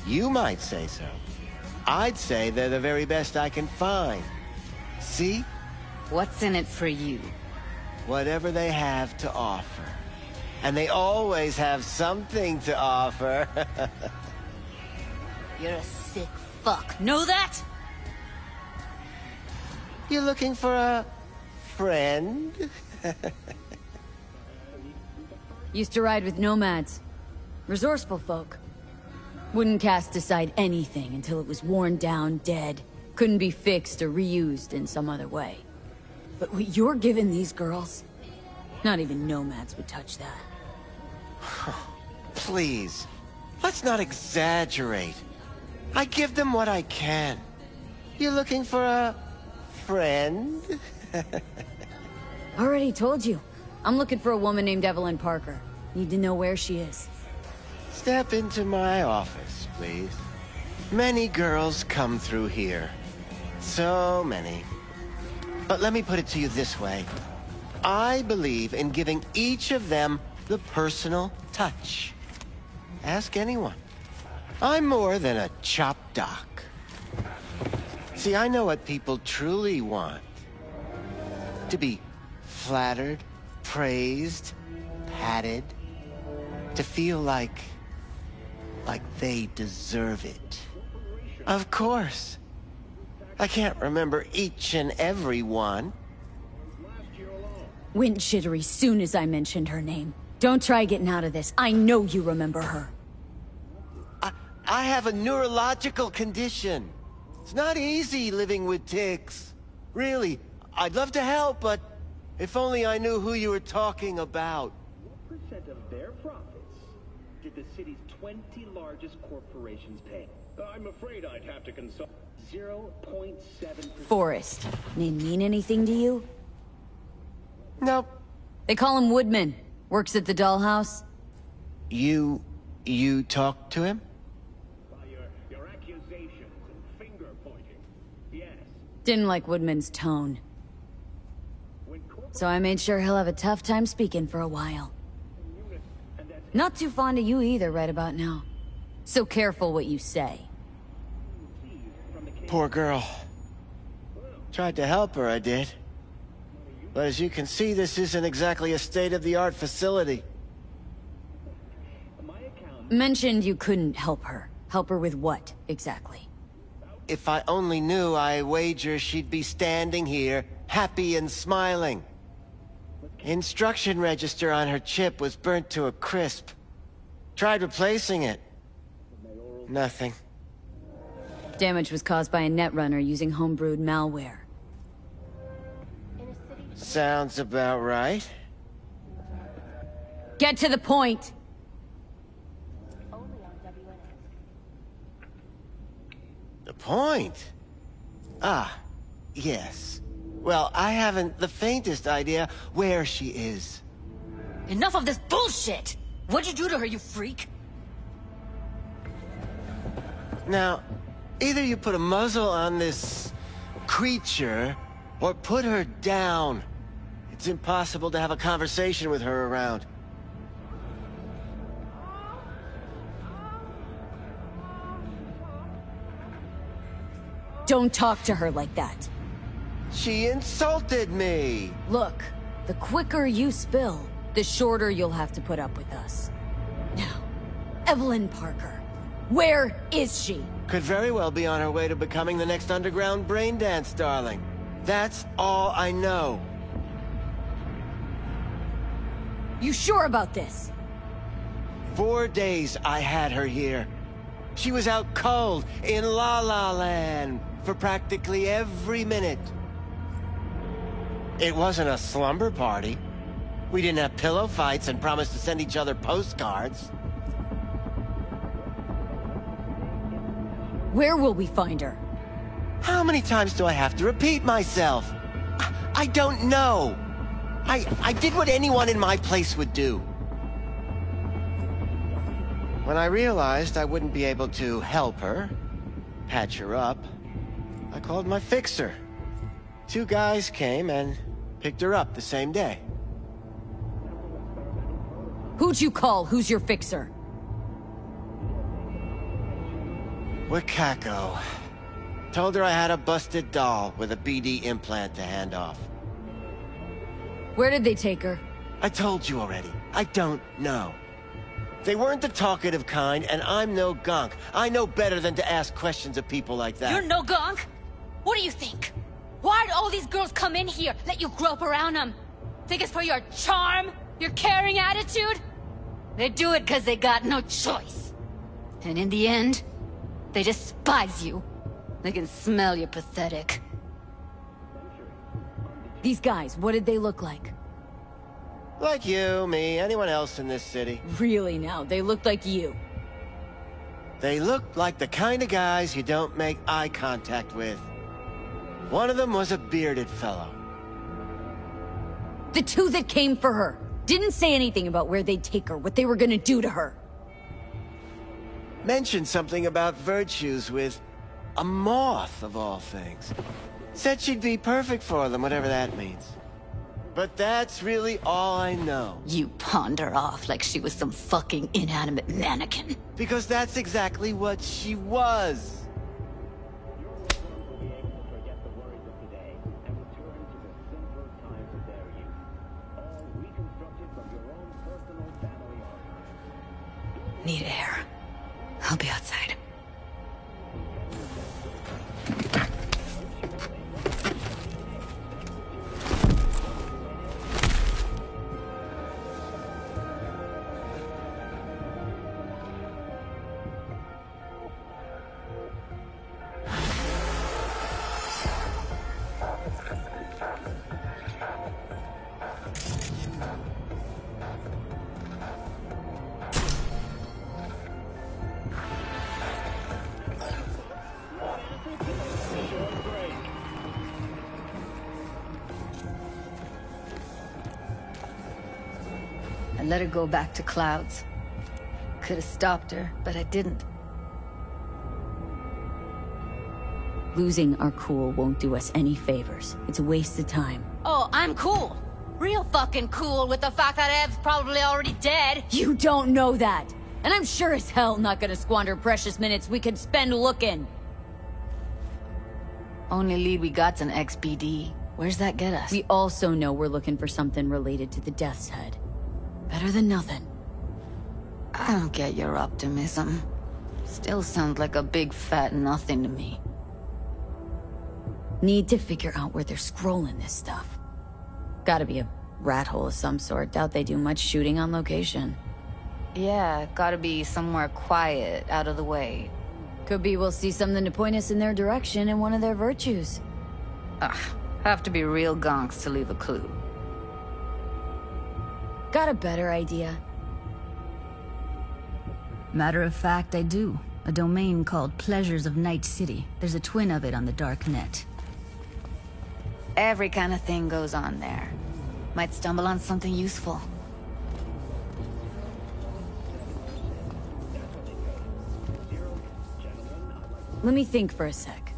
You might say so. I'd say they're the very best I can find. See? What's in it for you? Whatever they have to offer. And they always have something to offer. You're a sick fuck. Know that? You looking for a friend? Used to ride with nomads. Resourceful folk. Wouldn't cast aside anything until it was worn down, dead. Couldn't be fixed or reused in some other way. But what you're giving these girls, not even nomads would touch that. Please, let's not exaggerate. I give them what I can. You looking for a friend? Already told you. I'm looking for a woman named Evelyn Parker. Need to know where she is. Step into my office, please. Many girls come through here. So many. But let me put it to you this way. I believe in giving each of them the personal touch. Ask anyone. I'm more than a chop doc. See, I know what people truly want. To be flattered, praised, patted. To feel like they deserve it. Of course. I can't remember each and every one. Went jittery soon as I mentioned her name. Don't try getting out of this. I know you remember her. I have a neurological condition. It's not easy living with tics. Really, I'd love to help, but if only I knew who you were talking about. What percent of their profits did the city's 20 largest corporations pay? I'm afraid I'd have to consult 0.7%. Forrest. Name mean anything to you? Nope. They call him Woodman. Works at the dollhouse. You talked to him? Your accusations and finger pointing. Yes. Didn't like Woodman's tone. So I made sure he'll have a tough time speaking for a while. Not too fond of you either right about now. So careful what you say. Poor girl. Tried to help her, I did. But as you can see, this isn't exactly a state-of-the-art facility. Mentioned you couldn't help her. Help her with what, exactly? If I only knew, I wager she'd be standing here, happy and smiling. Instruction register on her chip was burnt to a crisp. Tried replacing it. Nothing. Damage was caused by a netrunner using homebrewed malware. Sounds about right. Get to the point! The point? Ah, yes. Well, I haven't the faintest idea where she is. Enough of this bullshit! What'd you do to her, you freak? Now, either you put a muzzle on this creature, or put her down. It's impossible to have a conversation with her around. Don't talk to her like that. She insulted me! Look, the quicker you spill, the shorter you'll have to put up with us. Now, Evelyn Parker. Where is she? Could very well be on her way to becoming the next underground braindance darling. That's all I know. You sure about this? 4 days I had her here. She was out cold in La La Land for practically every minute. It wasn't a slumber party. We didn't have pillow fights and promised to send each other postcards. Where will we find her? How many times do I have to repeat myself? I don't know. I did what anyone in my place would do. When I realized I wouldn't be able to help her, patch her up, I called my fixer. 2 guys came and picked her up the same day. Who'd you call? Who's your fixer? Wakako. Told her I had a busted doll with a BD implant to hand off. Where did they take her? I told you already. I don't know. They weren't the talkative kind, and I'm no gunk. I know better than to ask questions of people like that. You're no gunk? What do you think? Why'd all these girls come in here, let you grope around them? Think it's for your charm? Your caring attitude? They do it because they got no choice. And in the end, they despise you. They can smell you're pathetic. These guys, what did they look like? Like you, me, anyone else in this city. Really now, they looked like you. They looked like the kind of guys you don't make eye contact with. One of them was a bearded fellow. The 2 that came for her didn't say anything about where they'd take her, what they were gonna do to her. Mentioned something about virtues with a moth, of all things. Said she'd be perfect for them, whatever that means. But that's really all I know. You pawned her off like she was some fucking inanimate mannequin. Because that's exactly what she was. Need air. I'll be outside. I let her go back to Clouds. Could have stopped her, but I didn't. Losing our cool won't do us any favors. It's a waste of time. Oh, I'm cool. Real fucking cool with the fact that Ev's probably already dead. You don't know that! And I'm sure as hell not gonna squander precious minutes we could spend looking. Only lead we got's an XBD. Where's that get us? We also know we're looking for something related to the Death's Head. Better than nothing. I don't get your optimism. Still sounds like a big fat nothing to me. Need to figure out where they're scrolling this stuff. Gotta be a rat hole of some sort. Doubt they do much shooting on location. Yeah, gotta be somewhere quiet, out of the way. Could be we'll see something to point us in their direction in one of their virtues. Ugh, have to be real gonks to leave a clue. Got a better idea? Matter of fact, I do. A domain called Pleasures of Night City. There's a twin of it on the dark net. Every kind of thing goes on there. Might stumble on something useful. Let me think for a sec.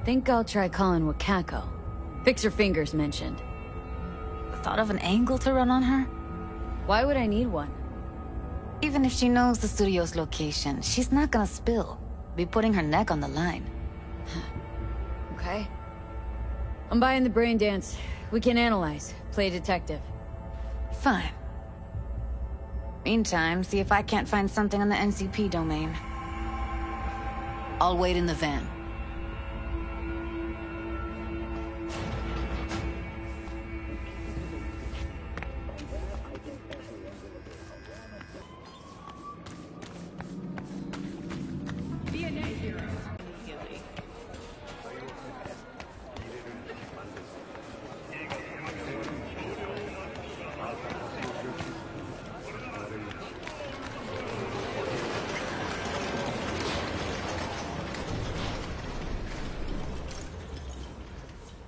Think I'll try calling Wakako. Fix her fingers mentioned. Thought of an angle to run on her? Why would I need one? Even if she knows the studio's location, she's not gonna spill. Be putting her neck on the line. Okay. I'm buying the brain dance. We can analyze. Play detective. Fine. Meantime, see if I can't find something on the NCP domain. I'll wait in the van.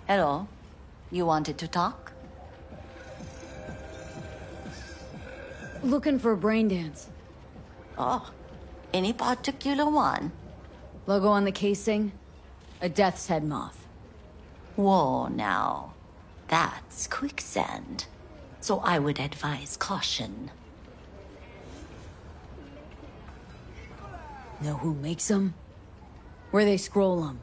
Hello. You wanted to talk? Looking for a brain dance. Oh, any particular one? Logo on the casing? A Death's Head moth. Whoa, now. That's quicksand. So I would advise caution. Know who makes them? Where they scroll them?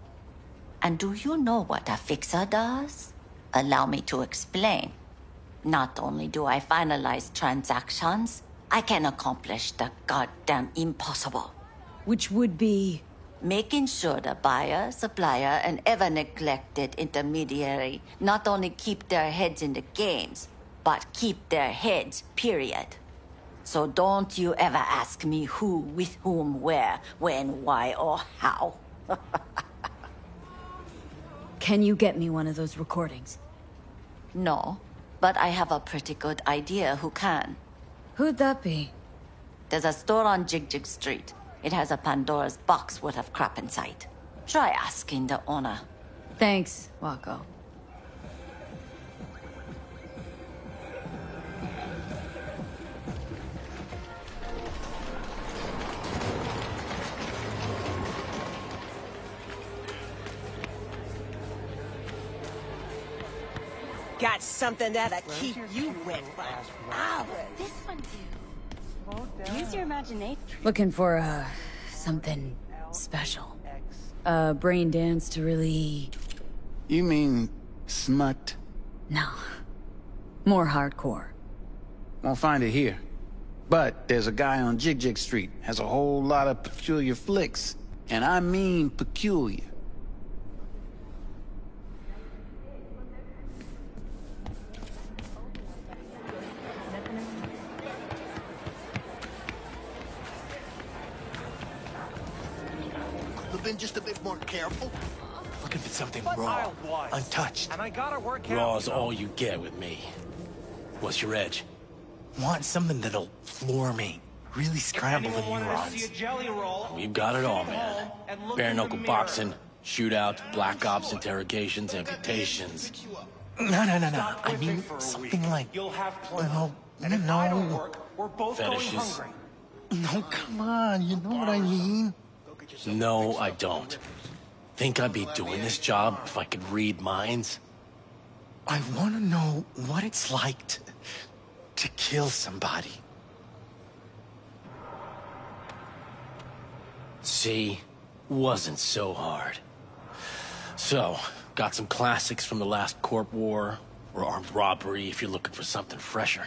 And do you know what a fixer does? Allow me to explain. Not only do I finalize transactions, I can accomplish the goddamn impossible. Which would be? Making sure the buyer, supplier, and ever-neglected intermediary not only keep their heads in the games, but keep their heads, period. So don't you ever ask me who, with whom, where, when, why, or how. Can you get me one of those recordings? No, but I have a pretty good idea who can. Who'd that be? There's a store on Jig Street. It has a Pandora's box worth of crap inside. Try asking the owner. Thanks, Wako. Got something that'll keep you wet for hours. This one do. Use your imagination. Looking for, something special. A brain dance to really You mean smut? No. More hardcore. Won't find it here. But there's a guy on Jig Jig Street, has a whole lot of peculiar flicks. And I mean peculiar. Could have been just a bit more careful. Looking for something But raw, I'll wise. untouched. And I gotta work out. Raw's all you get with me. What's your edge? Want something that'll floor me. Really scramble the Anyone wanted to see neurons. a jelly roll? We've got it all, man. And look Bare in the knuckle mirror. boxing, shootouts, black ops, interrogations, amputations. No. I mean something like, You'll have plenty. well, And if I don't work, we're both fetishes. going hungry. No, come on, you know what I mean? No, I don't. Think I'd be doing this job if I could read minds? I want to know what it's like to kill somebody. See? Wasn't so hard. So, got some classics from the last Corp War, or armed robbery if you're looking for something fresher.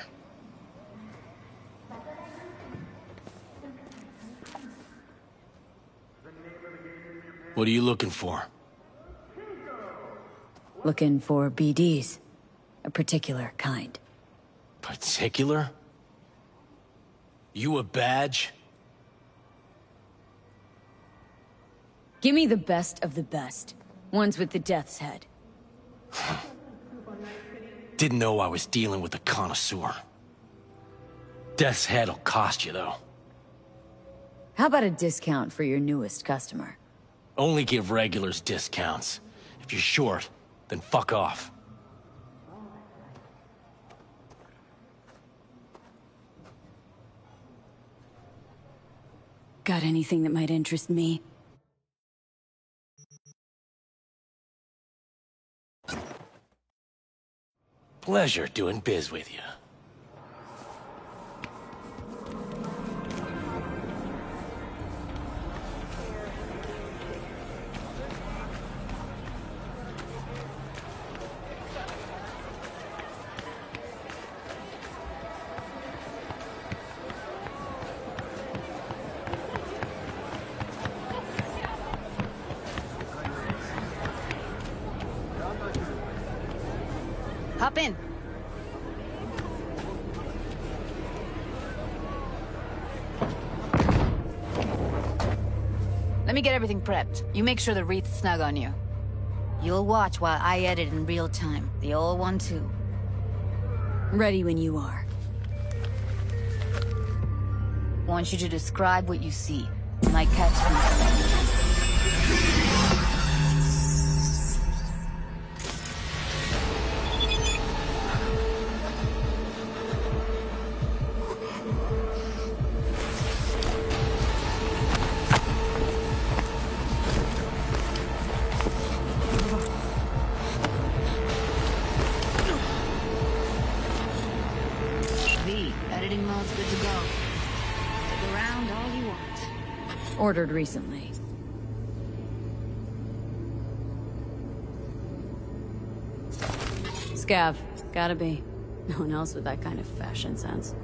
What are you looking for? Looking for BDs. A particular kind. Particular? You a badge? Give me the best of the best. Ones with the death's head. Didn't know I was dealing with a connoisseur. Death's head'll cost you, though. How about a discount for your newest customer? Only give regulars discounts. If you're short, then fuck off. Got anything that might interest me? Pleasure doing biz with you. Hop in. Let me get everything prepped. You make sure the wreath's snug on you. You'll watch while I edit in real time. The old one, too. Ready when you are. Want you to describe what you see. My catchphrase. Editing mode's good to go. Stick around all you want. Ordered recently. Scav. Gotta be. No one else with that kind of fashion sense.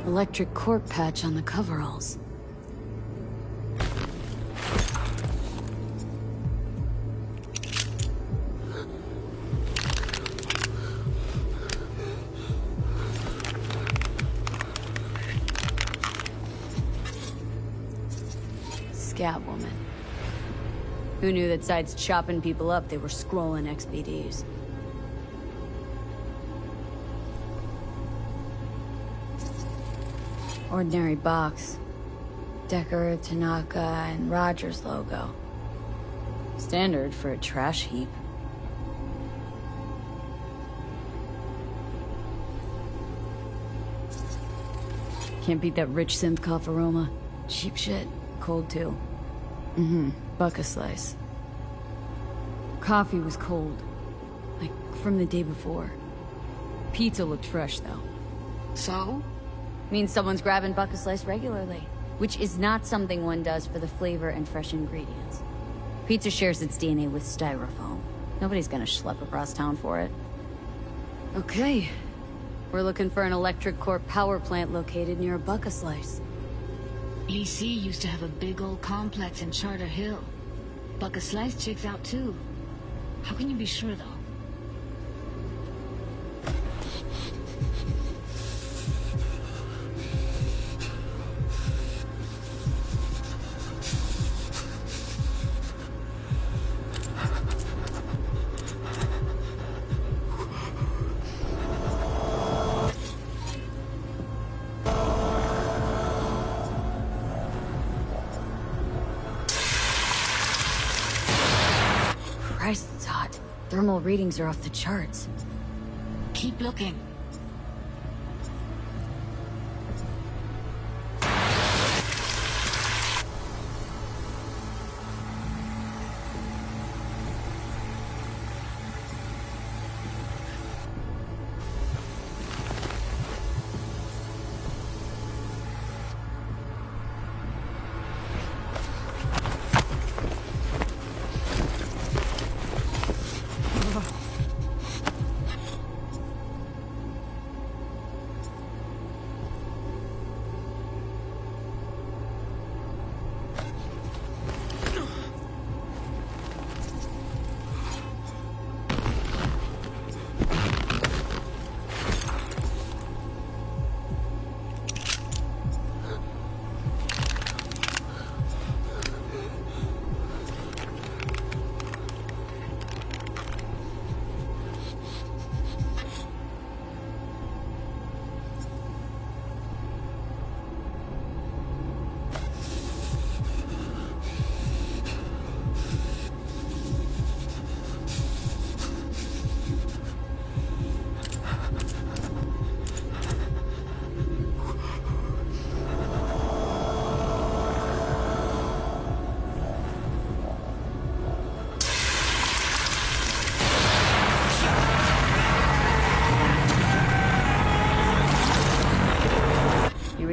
Electric corp patch on the coveralls. Scav woman. Who knew that sites chopping people up, they were scrolling XBDs. Ordinary box. Decker, Tanaka, and Rogers logo. Standard for a trash heap. Can't beat that rich synth cough aroma. Cheap shit. Cold too. Buck a slice. Coffee was cold. Like from the day before. Pizza looked fresh though. So? Means someone's grabbing Buck a Slice regularly, which is not something one does for the flavor and fresh ingredients. Pizza shares its DNA with styrofoam. Nobody's gonna schlep across town for it. Okay. We're looking for an electric core power plant located near a Buck a Slice. EC used to have a big old complex in Charter Hill. Buck a Slice checks out too. How can you be sure though? Christ, it's hot. Thermal readings are off the charts. Keep looking.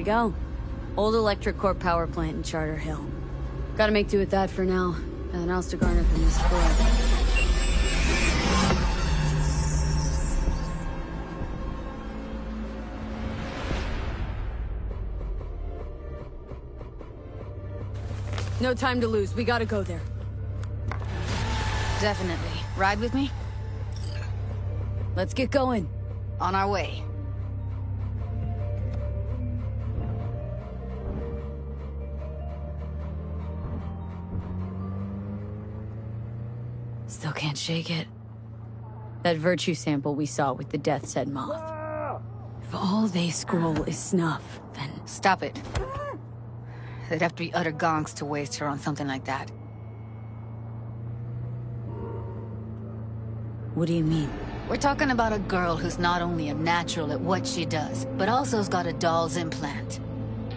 Go. Old electric core power plant in Charter Hill. Gotta make do with that for now. Nothing else to garner from this floor. No time to lose. We gotta go there. Definitely. Ride with me? Let's get going. On our way. Still can't shake it. That virtue sample we saw with the Death's Head moth. If all they scroll is snuff, then... Stop it. They'd have to be utter gonks to waste her on something like that. What do you mean? We're talking about a girl who's not only a natural at what she does, but also's got a doll's implant.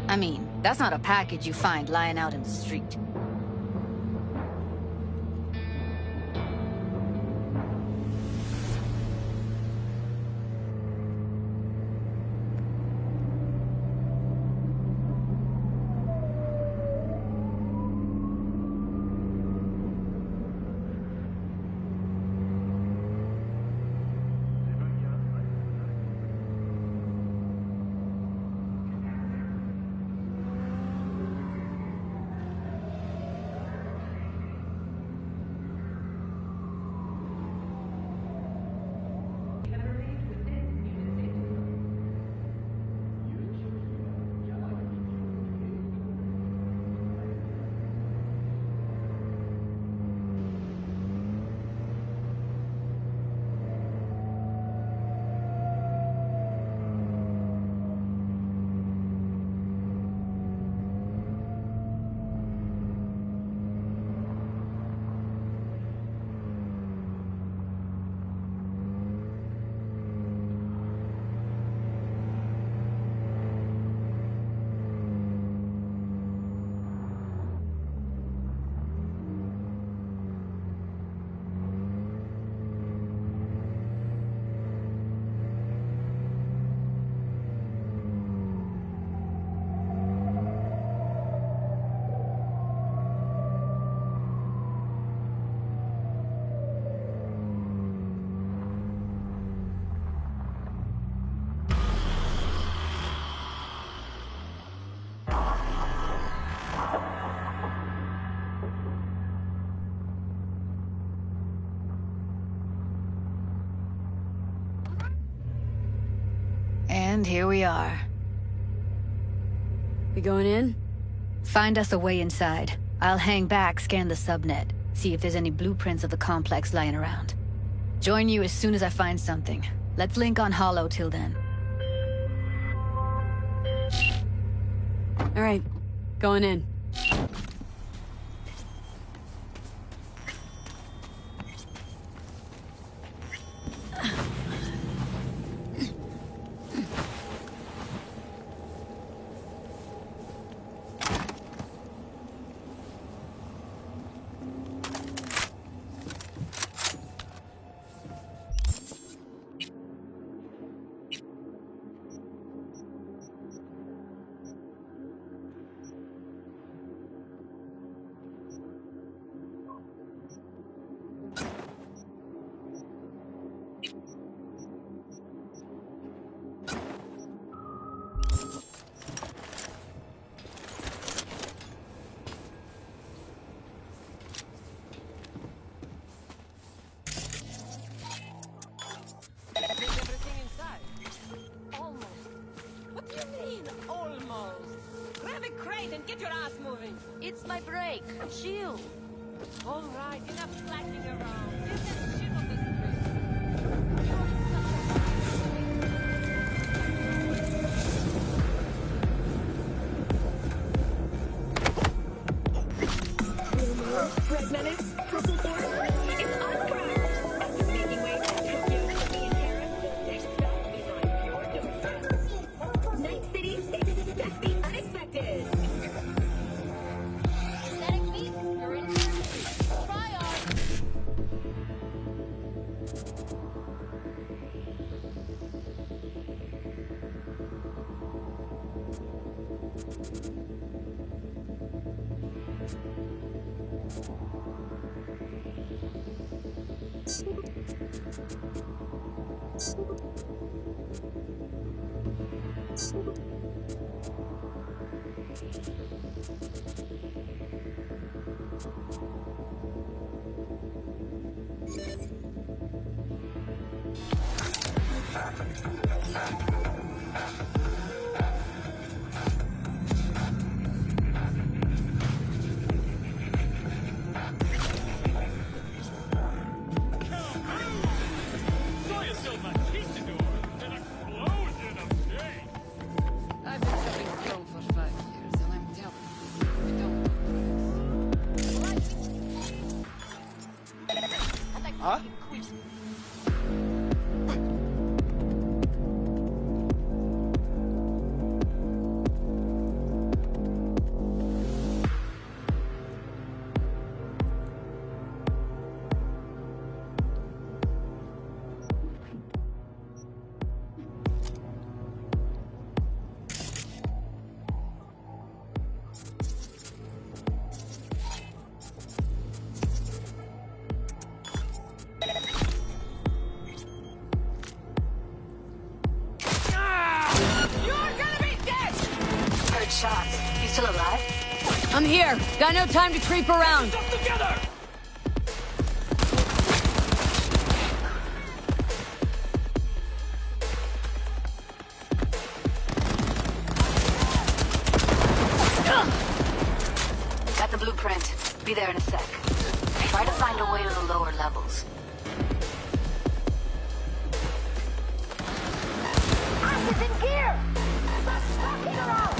I mean, that's not a package you find lying out in the street. And here we are. We going in? Find us a way inside. I'll hang back, scan the subnet, see if there's any blueprints of the complex lying around. Join you as soon as I find something. Let's link on Hollow till then. All right, going in. It's my break. Chill. All right, enough slacking around. This is shit on the street. Red Menace, Purple Force, it's Oscar! After making way to Tokyo, City, and Paris, next stop is on your doorstep. Night City, expect the unexpected. Static beat, you're in here. Try on. I've been selling film for 5 years, and I'm telling you, I don't. Huh? Shots. You still alive? I'm here. Got no time to creep around. Together! Got the blueprint. Be there in a sec. Try to find a way to the lower levels. Ashes in gear! Stop fucking around!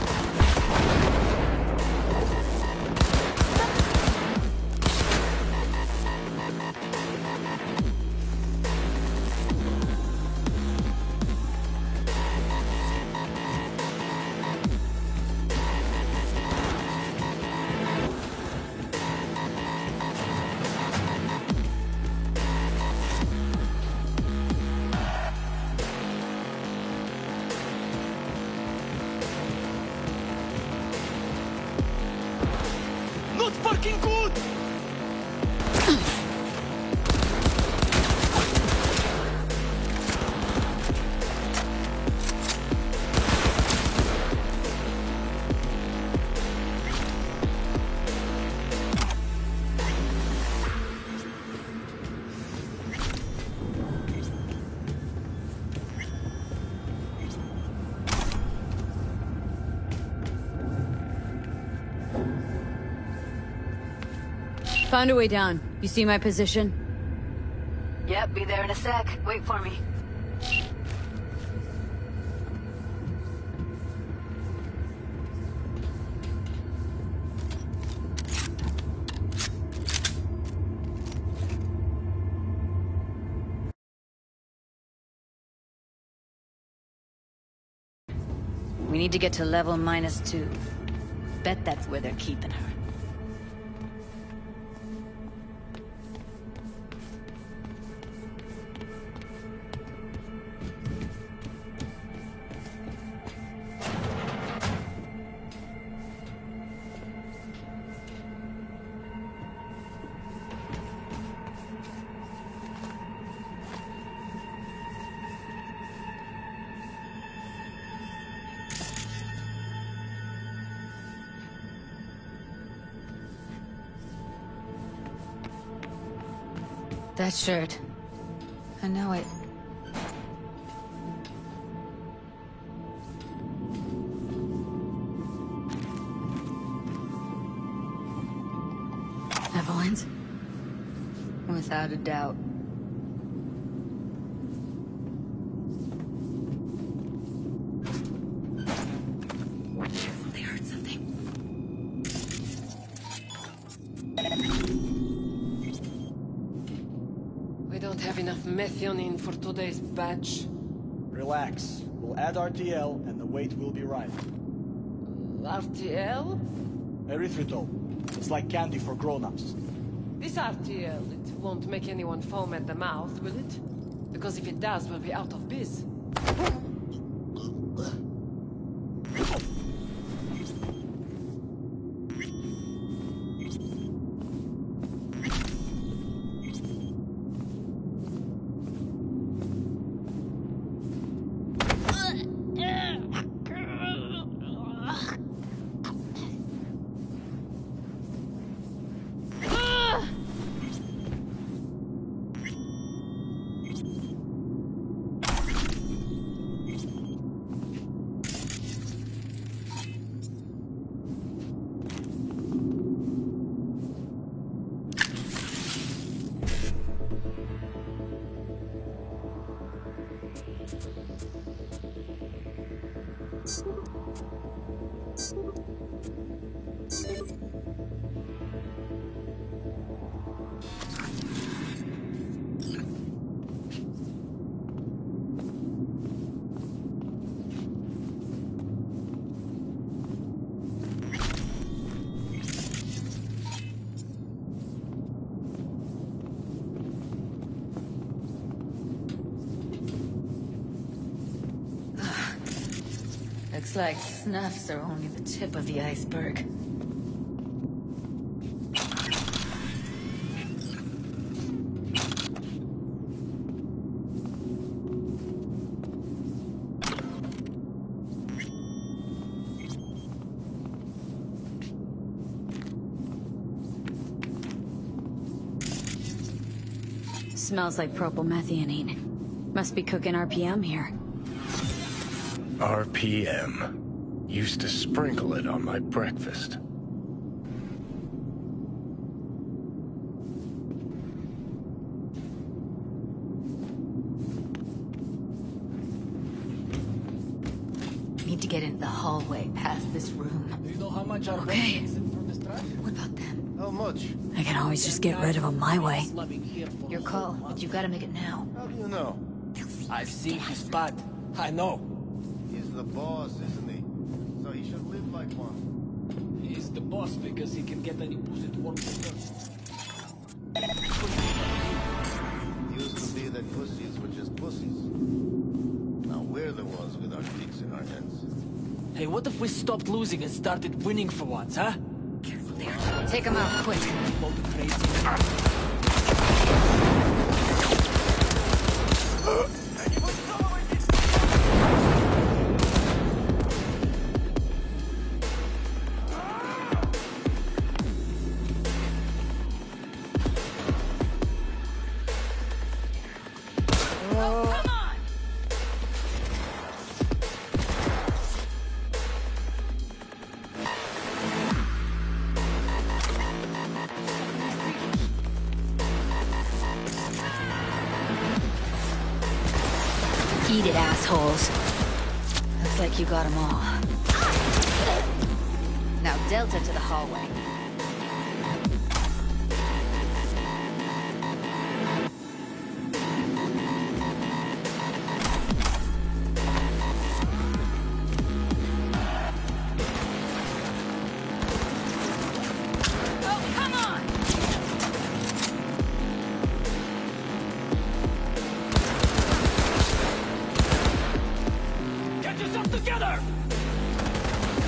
Found a way down. You see my position? Yep, be there in a sec. Wait for me. We need to get to level -2. Bet that's where they're keeping her. That shirt. I know it. Evelyn's? Without a doubt. They heard something. We don't have enough methionine for today's batch. Relax. We'll add RTL and the weight will be right. RTL? Erythritol. It's like candy for grown-ups. This RTL, it won't make anyone foam at the mouth, will it? Because if it does, we'll be out of biz. Looks like snuffs are only the tip of the iceberg. Smells like propylmethionine. Must be cooking RPM here. RPM. Used to sprinkle it on my breakfast. Need to get into the hallway past this room. Do you know how much our Okay. from this trash? What about them? How much? I can always just get rid of them my way. Your call, but you gotta make it now. How do you know? I've seen his spot. I know. He's the boss, isn't he? So he should live like one. He's the boss because he can get any pussy to work with us. Used to be that pussies were just pussies. Now we're the ones with our dicks in our hands. Hey, what if we stopped losing and started winning for once, huh? Take them out, quick. Eat it, assholes. Looks like you got them all. Now Delta to the hallway.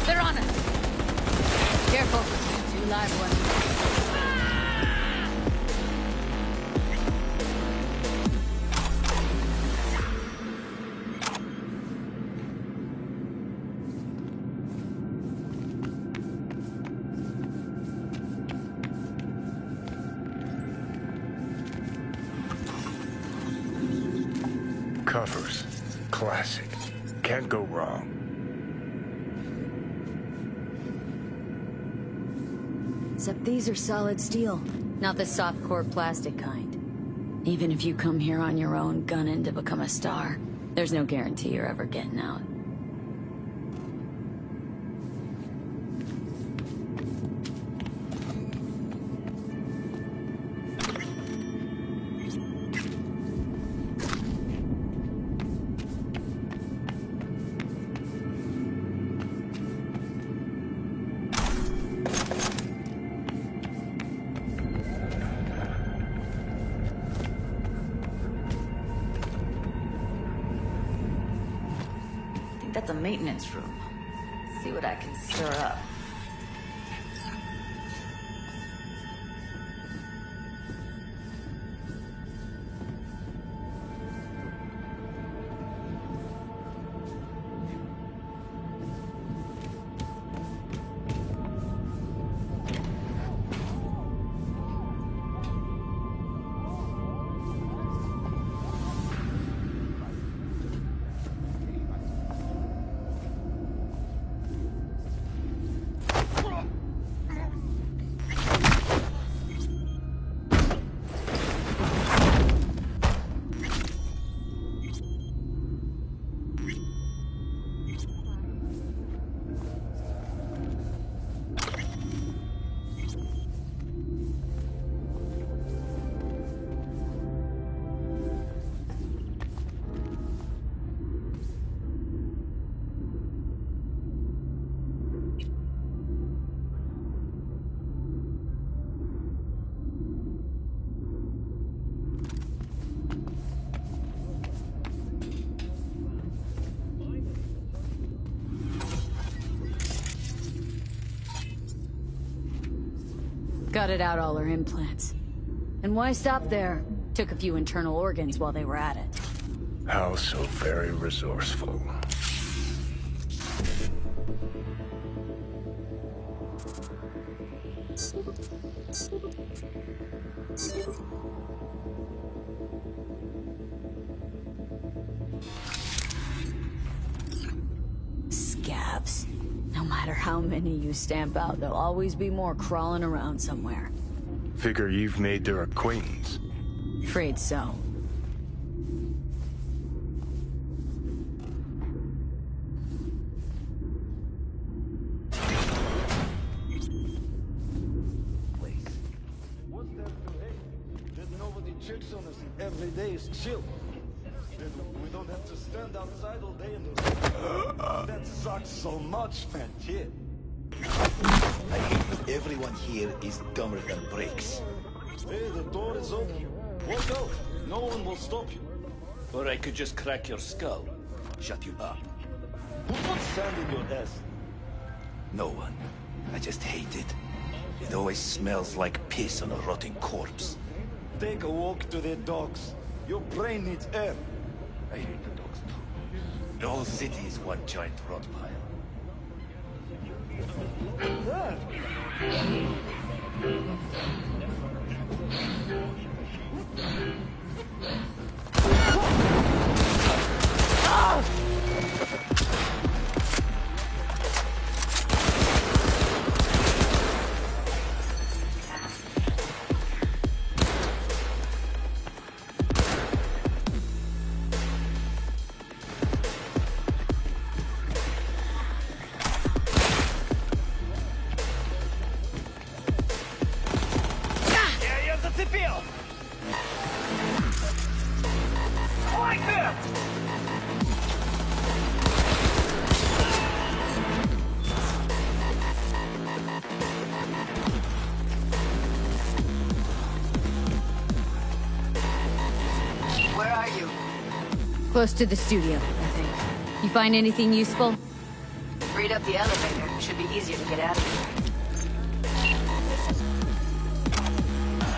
They're on us. Careful. 2 live ones. Covers. Classic. Can't go wrong. Except these are solid steel, not the soft core plastic kind. Even if you come here on your own, gunning to become a star, there's no guarantee you're ever getting out. That's a maintenance room. See what I can stir up. Gutted out all her implants. And why stop there? Took a few internal organs while they were at it. How so very resourceful. Scabs. No matter how many you stamp out, there'll always be more crawling around somewhere. Figure you've made their acquaintance. Afraid so. Checks on us every day is chill. We don't have to stand outside all day in the rain. That sucks so much, man. Here. I hate that everyone here is dumber than bricks. Hey, the door is open. Walk out. No one will stop you. Or I could just crack your skull. Shut you up. Who put sand in your ass? No one. I just hate it. It always smells like piss on a rotting corpse. Take a walk to the docks. Your brain needs air. I hate the dogs too. The whole city is one giant rot pile. Close to the studio, I think. You find anything useful? Read up the elevator. Should be easier to get out of here.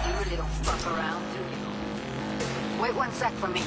You really don't fuck around, do you? Wait 1 sec for me.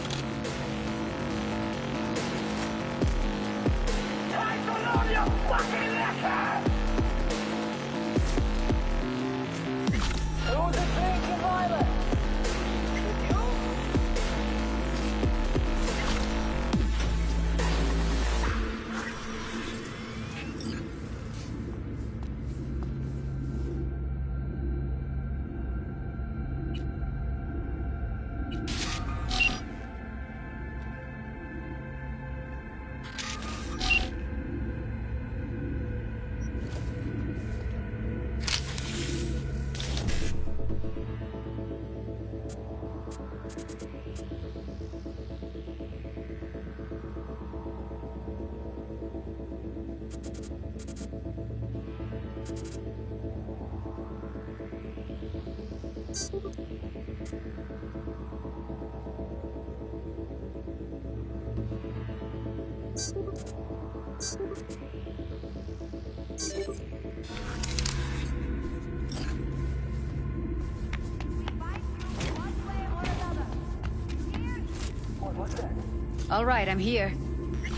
All right, I'm here.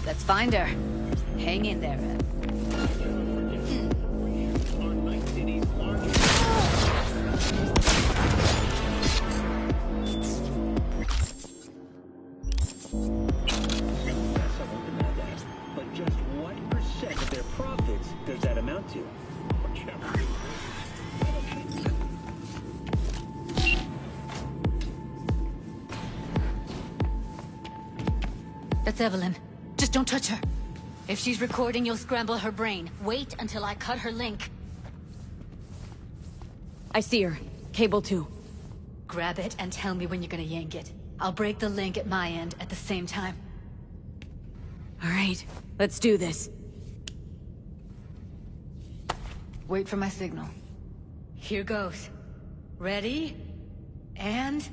Let's find her. Hang in there, Ev. But just what % of their profits does that amount to? That's Evelyn. Just don't touch her. If she's recording, you'll scramble her brain. Wait until I cut her link. I see her. Cable 2. Grab it and tell me when you're gonna yank it. I'll break the link at my end at the same time. All right, let's do this. Wait for my signal. Here goes. Ready? And...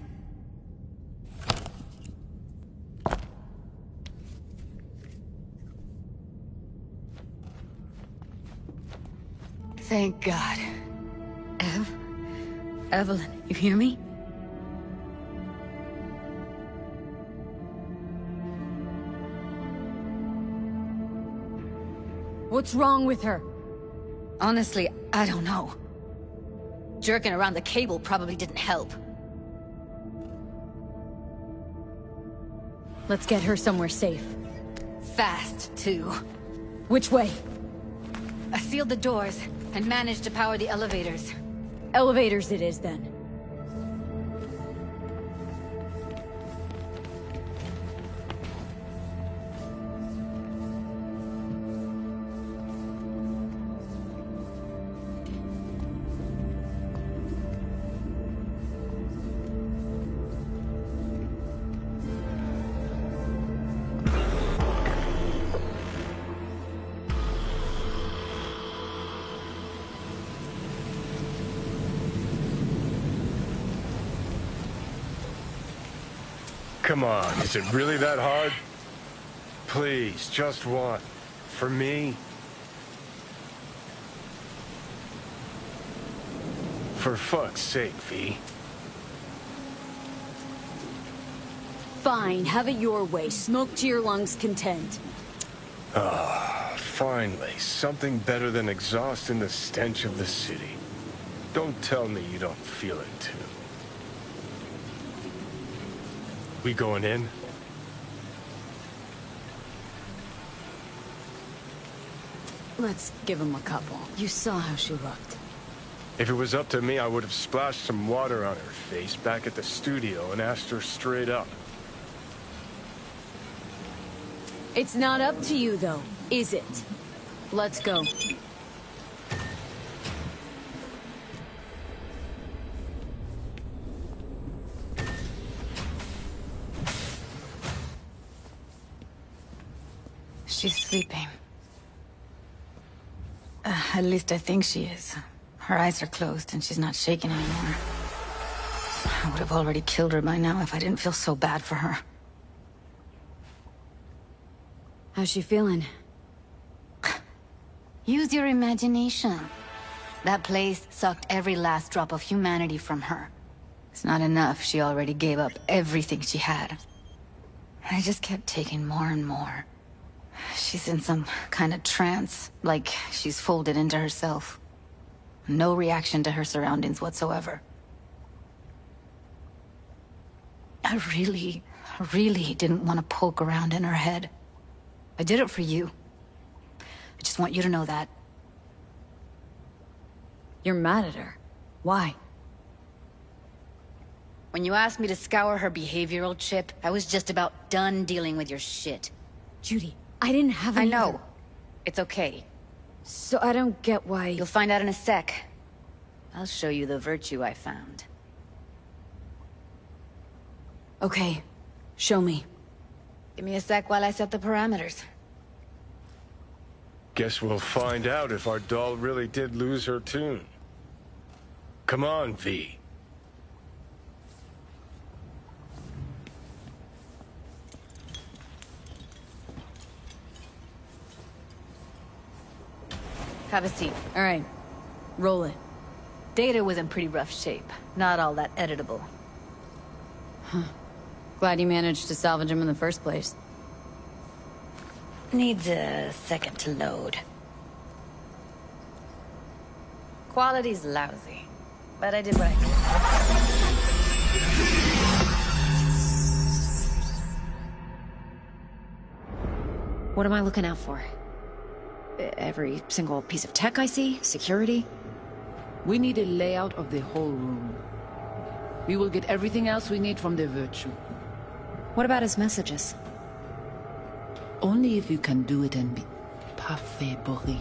Thank God. Evelyn, you hear me? What's wrong with her? Honestly, I don't know. Jerking around the cable probably didn't help. Let's get her somewhere safe. Fast, too. Which way? I sealed the doors and managed to power the elevators. Elevators it is, then. Come on, is it really that hard? Please, just one. For me. For fuck's sake, V. Fine, have it your way. Smoke to your lungs' content. Ah, finally. Something better than exhaust and the stench of the city. Don't tell me you don't feel it, too. We going in? Let's give him a couple. You saw how she looked. If it was up to me, I would have splashed some water on her face back at the studio and asked her straight up. It's not up to you, though, is it? Let's go. She's sleeping. At least I think she is. Her eyes are closed and she's not shaking anymore. I would have already killed her by now if I didn't feel so bad for her. How's she feeling? Use your imagination. That place sucked every last drop of humanity from her. It's not enough, she already gave up everything she had. I just kept taking more and more. She's in some kind of trance, like she's folded into herself. No reaction to her surroundings whatsoever. I really didn't want to poke around in her head. I did it for you. I just want you to know that. You're mad at her. Why? When you asked me to scour her behavioral chip, I was just about done dealing with your shit. Judy, I didn't have any... I know. It's okay. So I don't get why... You'll find out in a sec. I'll show you the virtue I found. Okay. Show me. Give me a sec while I set the parameters. Guess we'll find out if our doll really did lose her tune. Come on, V. Have a seat. All right. Roll it. Data was in pretty rough shape. Not all that editable. Huh. Glad you managed to salvage him in the first place. Needs a second to load. Quality's lousy, but I did what I could. What am I looking out for? Every single piece of tech I see? Security? We need a layout of the whole room. We will get everything else we need from the Virtue. What about his messages? Only if you can do it and be parfait bourré.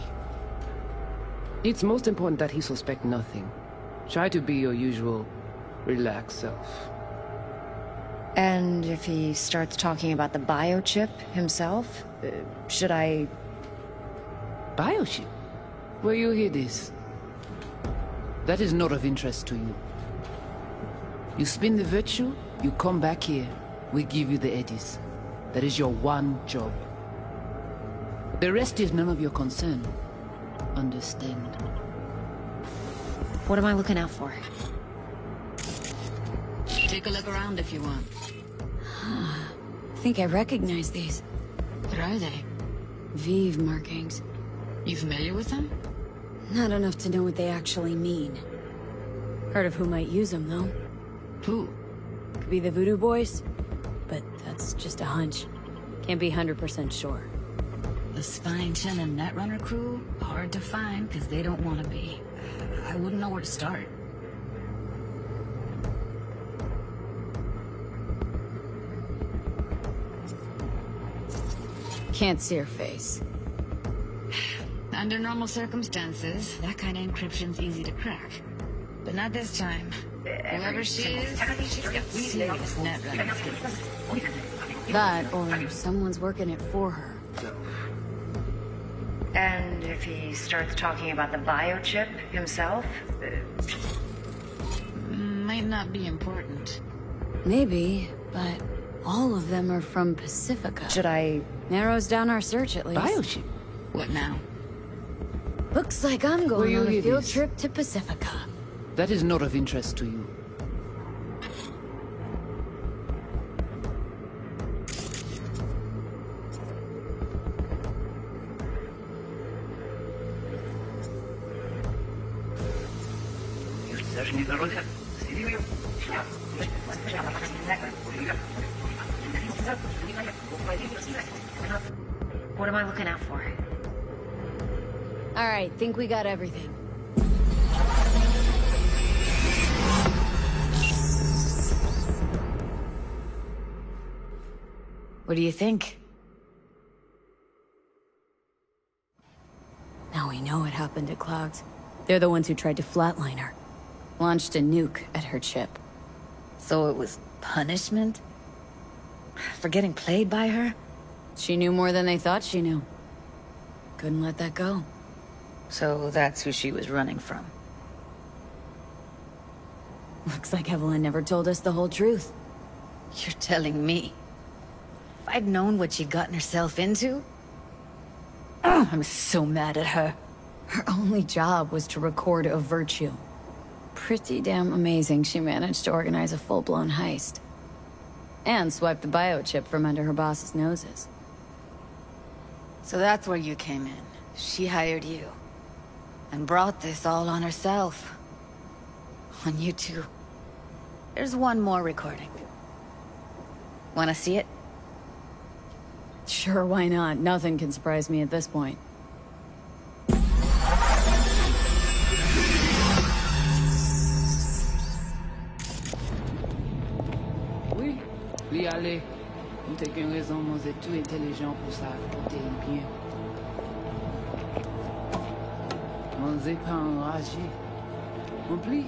It's most important that he suspect nothing. Try to be your usual, relaxed self. And if he starts talking about the biochip himself, should I... Biochip? Where you hear this? That is not of interest to you. You spin the Virtue, you come back here, we give you the eddies. That is your one job. The rest is none of your concern. Understand? What am I looking out for? Take a look around if you want. I think I recognize these. What are they? Vive markings. You familiar with them? Not enough to know what they actually mean. Heard of who might use them, though. Who? Could be the Voodoo Boys, but that's just a hunch. Can't be 100% sure. The Spine-Chin and Netrunner crew? Hard to find, because they don't want to be. I wouldn't know where to start. Can't see her face. Under normal circumstances, that kind of encryption's easy to crack. But not this time. Whoever she is, she's got serious Netrunner skills. That, or someone's working it for her. And if he starts talking about the biochip himself? Might not be important. Maybe, but all of them are from Pacifica. Should I... Narrows down our search, at least. Biochip? What now? Looks like I'm going on a field trip to Pacifica. That is not of interest to you. What am I looking out for? All right, think we got everything. What do you think? Now we know what happened to Clouds. They're the ones who tried to flatline her. Launched a nuke at her chip. So it was punishment? For getting played by her? She knew more than they thought she knew. Couldn't let that go. So that's who she was running from. Looks like Evelyn never told us the whole truth. You're telling me? If I'd known what she'd gotten herself into, I'm so mad at her. Her only job was to record a virtue. Pretty damn amazing she managed to organize a full-blown heist. And swipe the biochip from under her boss's noses. So that's where you came in. She hired you. And brought this all on herself. On you too. There's one more recording. Wanna see it? Sure, why not? Nothing can surprise me at this point. Oui, lui aller. Nous t'as qu'une raison, moi, c'est tout intelligent pour ça, pour t'aider bien. On n'est pas enragé. En plus,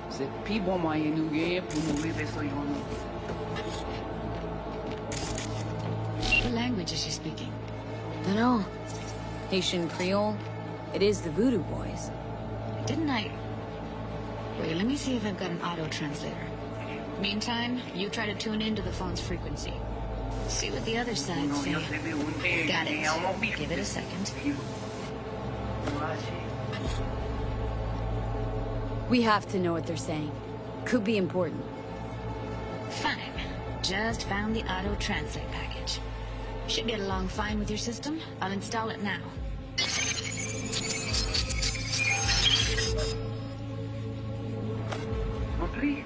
c'est le plus bon moyen nous gagner pour nous arriver sur nous. What language is she speaking? Dunno. Haitian Creole. It is the Voodoo Boys. Didn't I... Wait, let me see if I've got an auto-translator. Meantime, you try to tune into the phone's frequency. See what the other side's saying. Got it. Give it a second. We have to know what they're saying. Could be important. Fine. Just found the auto-translate package. Should get along fine with your system. I'll install it now. En plus,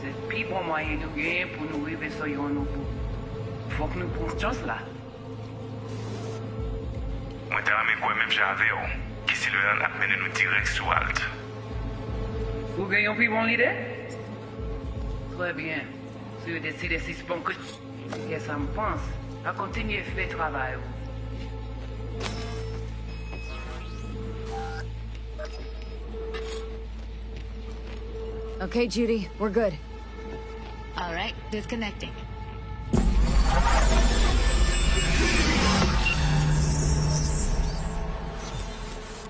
c'est le plus bon moyen nous gagner pour nous arriver sur nos bouts. Faut que nous prenions chance là. Moi, t'as ramé quoi même j'avais, qui si le rang a mené nous direct sur Alt. Vous gagnez plus bon l'idée? Très bien. Si vous décidez si c'est bon que ça me pense, à continuer à faire le travail. Okay, Judy, we're good. All right, disconnecting.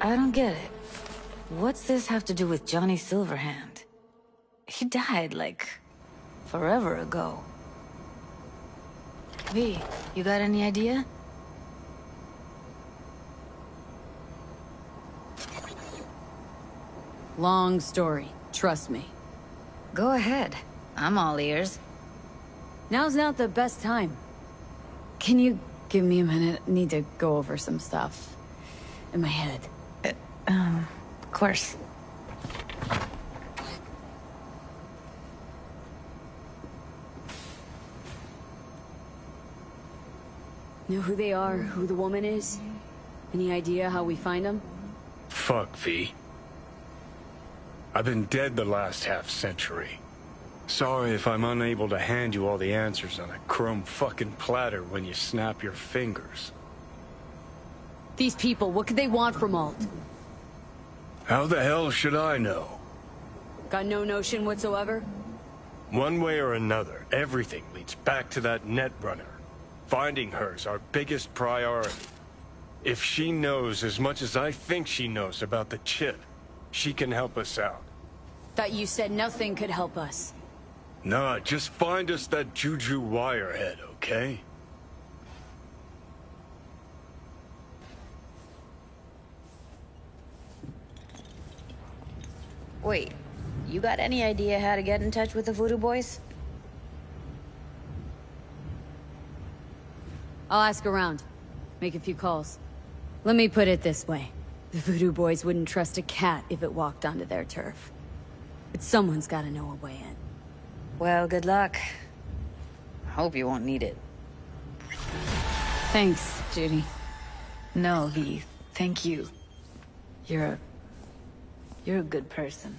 I don't get it. What's this have to do with Johnny Silverhand? He died, like, forever ago. V, you got any idea? Long story, trust me. Go ahead. I'm all ears. Now's not the best time. Can you give me a minute? I need to go over some stuff in my head. Of course. Know who they are, who the woman is? Any idea how we find them? Fuck, V. I've been dead the last half-century. Sorry if I'm unable to hand you all the answers on a chrome fucking platter when you snap your fingers. These people, what could they want from Alt? How the hell should I know? Got no notion whatsoever? One way or another, everything leads back to that Netrunner. Finding her's our biggest priority. If she knows as much as I think she knows about the chip, she can help us out. Thought you said nothing could help us. Nah, just find us that Juju Wirehead, okay? Wait, you got any idea how to get in touch with the Voodoo Boys? I'll ask around. Make a few calls. Let me put it this way. The Voodoo Boys wouldn't trust a cat if it walked onto their turf. But someone's gotta know a way in. Well, good luck. Hope you won't need it. Thanks, Judy. No, V. Thank you. You're a good person.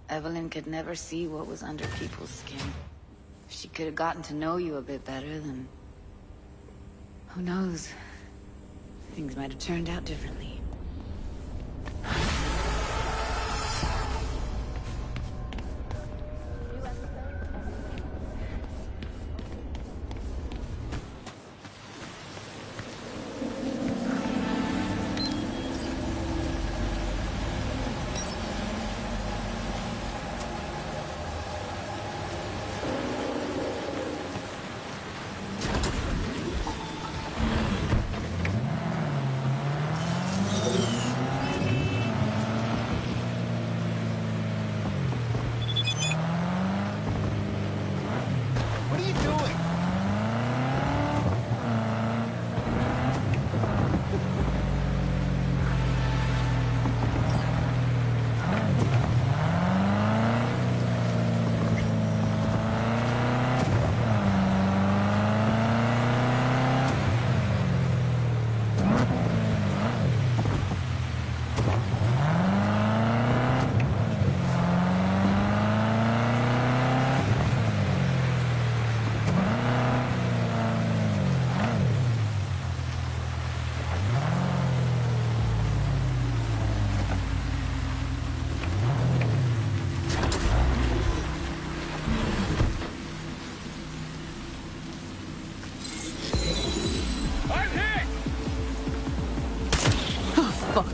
Evelyn could never see what was under people's skin. If she could have gotten to know you a bit better, then... who knows? Things might have turned out differently. Fuck.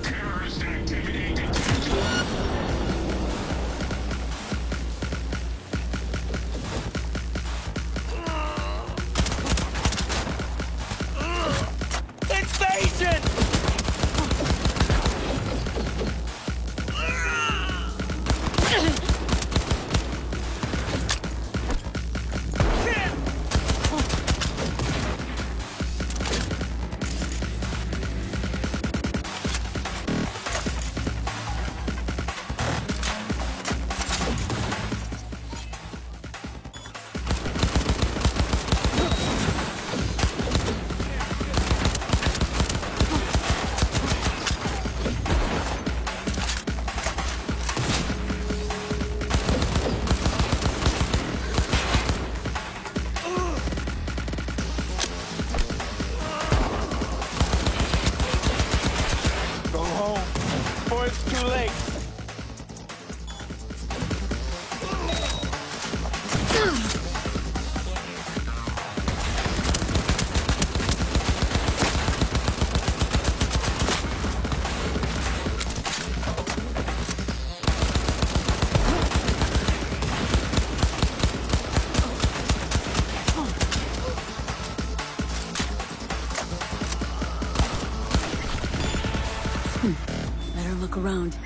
Invasion! Go home, before it's too late. Better look around.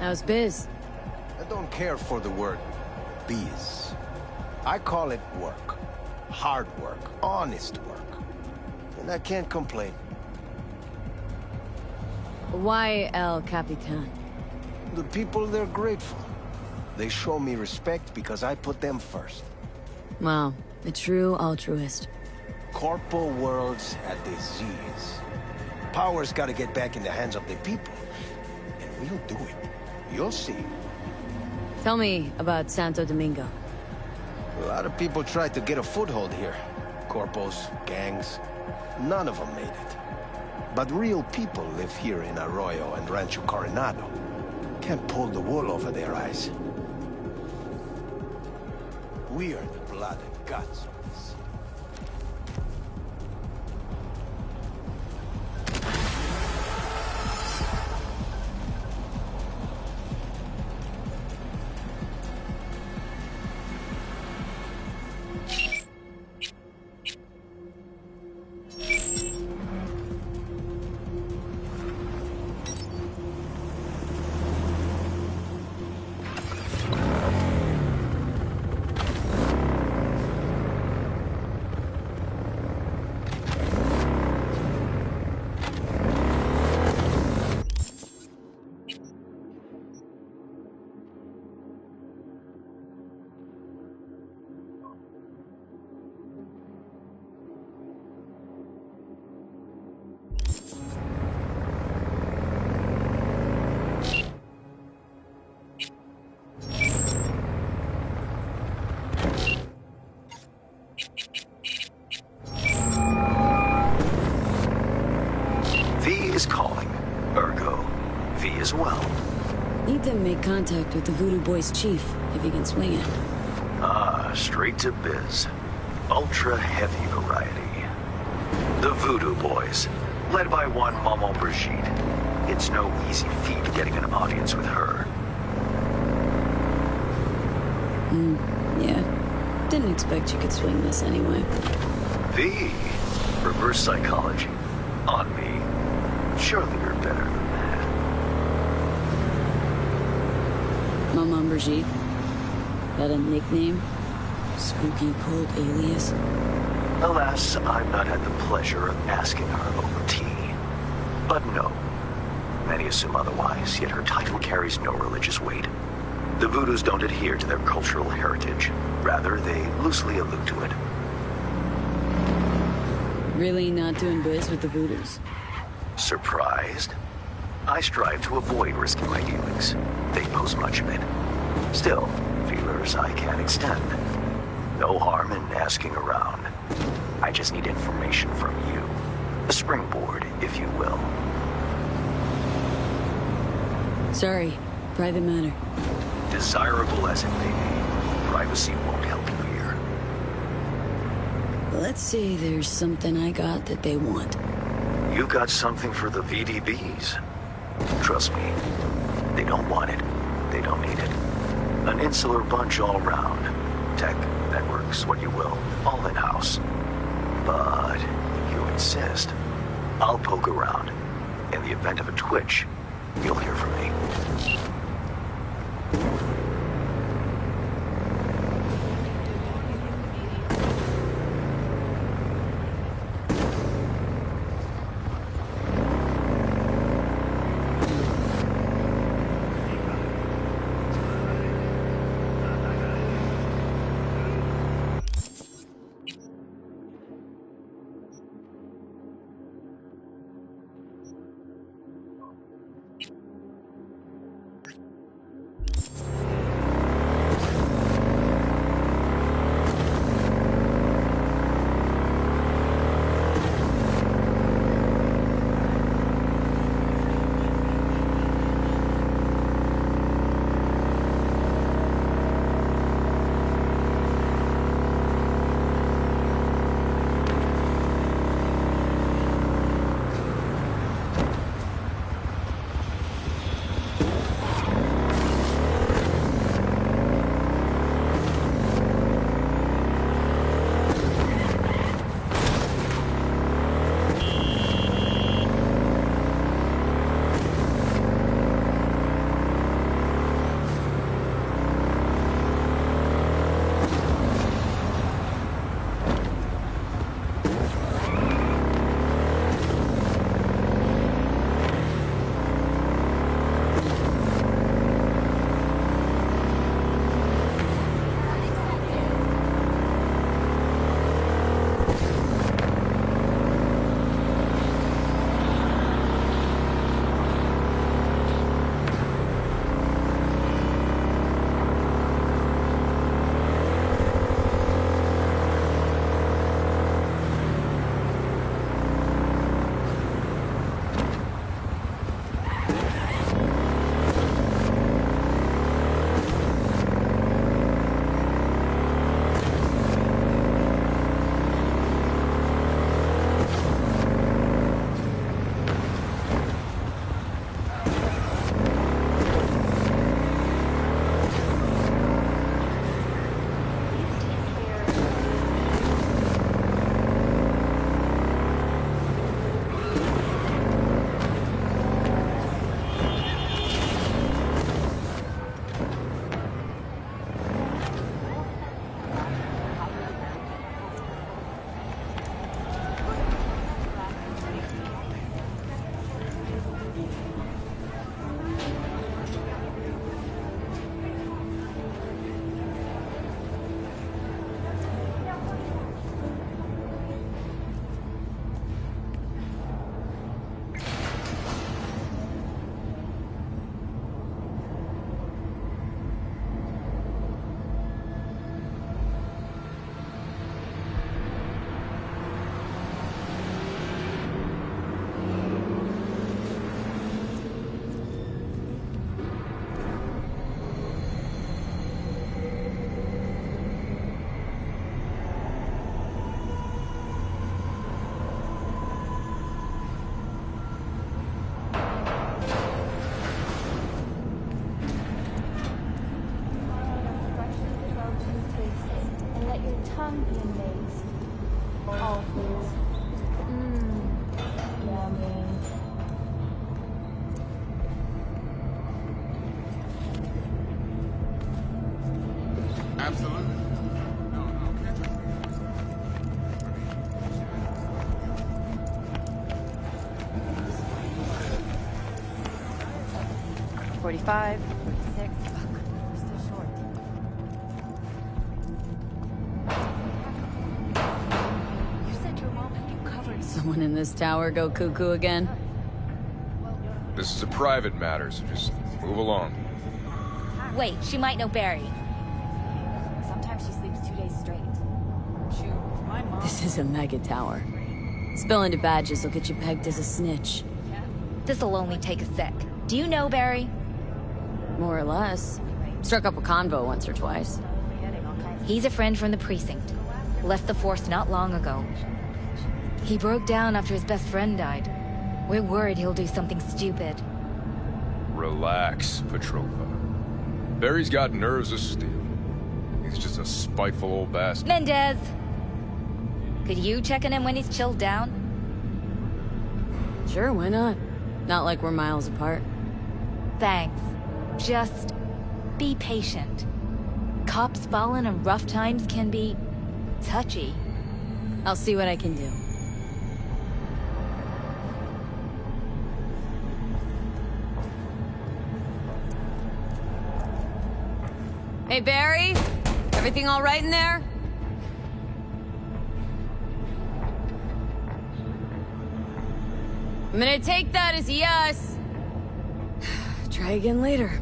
How's biz? I don't care for the word biz. I call it work. Hard work, honest work. And I can't complain. Why El Capitan? The people, they're grateful. They show me respect because I put them first. Wow, a true altruist. Corpo world's at the Z's. Power's gotta get back in the hands of the people. And we'll do it. You'll see. Tell me about Santo Domingo. A lot of people tried to get a foothold here. Corpos, gangs. None of them made it. But real people live here in Arroyo and Rancho Coronado. Can't pull the wool over their eyes. We are the blood and guts of the city. is calling. Ergo, V as well. Need to make contact with the Voodoo Boys chief, if he can swing it. Ah, straight to biz. Ultra heavy variety. The Voodoo Boys, led by one Maman Brigitte. It's no easy feat getting an audience with her. Yeah. Didn't expect you could swing this anyway. V, reverse psychology. On me. Surely you're better than that. Maman Brigitte? That a nickname? Spooky cult alias? Alas, I've not had the pleasure of asking her over tea. But no. Many assume otherwise, yet her title carries no religious weight. The Voodoos don't adhere to their cultural heritage. Rather, they loosely allude to it. Really not doing biz with the Voodoos? Surprised? I strive to avoid risking my dealings. They pose much of it. Still, feelers I can extend. No harm in asking around. I just need information from you. A springboard, if you will. Sorry, private matter. Desirable as it may be, privacy won't help you here. Let's say there's something I got that they want. You got something for the VDBs. Trust me, they don't want it. They don't need it. An insular bunch all round. Tech, networks, what you will, all in-house. But if you insist, I'll poke around. In the event of a twitch, you'll hear from me. tongue be amazed. All foods. Yummy. Absolutely. $45, $46. Fuck, we're still short. You said your mom had you covered. Someone in this tower go cuckoo again? This is a private matter, so just move along. Wait, she might know Barry. Sometimes she sleeps 2 days straight. Shoot, my mom. This is a mega tower. Spilling to badges will get you pegged as a snitch. This'll only take a sec. Do you know Barry? More or less. Struck up a convo once or twice. He's a friend from the precinct. Left the force not long ago. He broke down after his best friend died. We're worried he'll do something stupid. Relax, Petrova. Barry's got nerves of steel. He's just a spiteful old bastard. Mendez! Could you check on him when he's chilled down? Sure, why not? Not like we're miles apart. Thanks. Just be patient. Cops falling in rough times can be touchy. I'll see what I can do. Hey, Barry? Everything all right in there? I'm gonna take that as a yes. Try again later.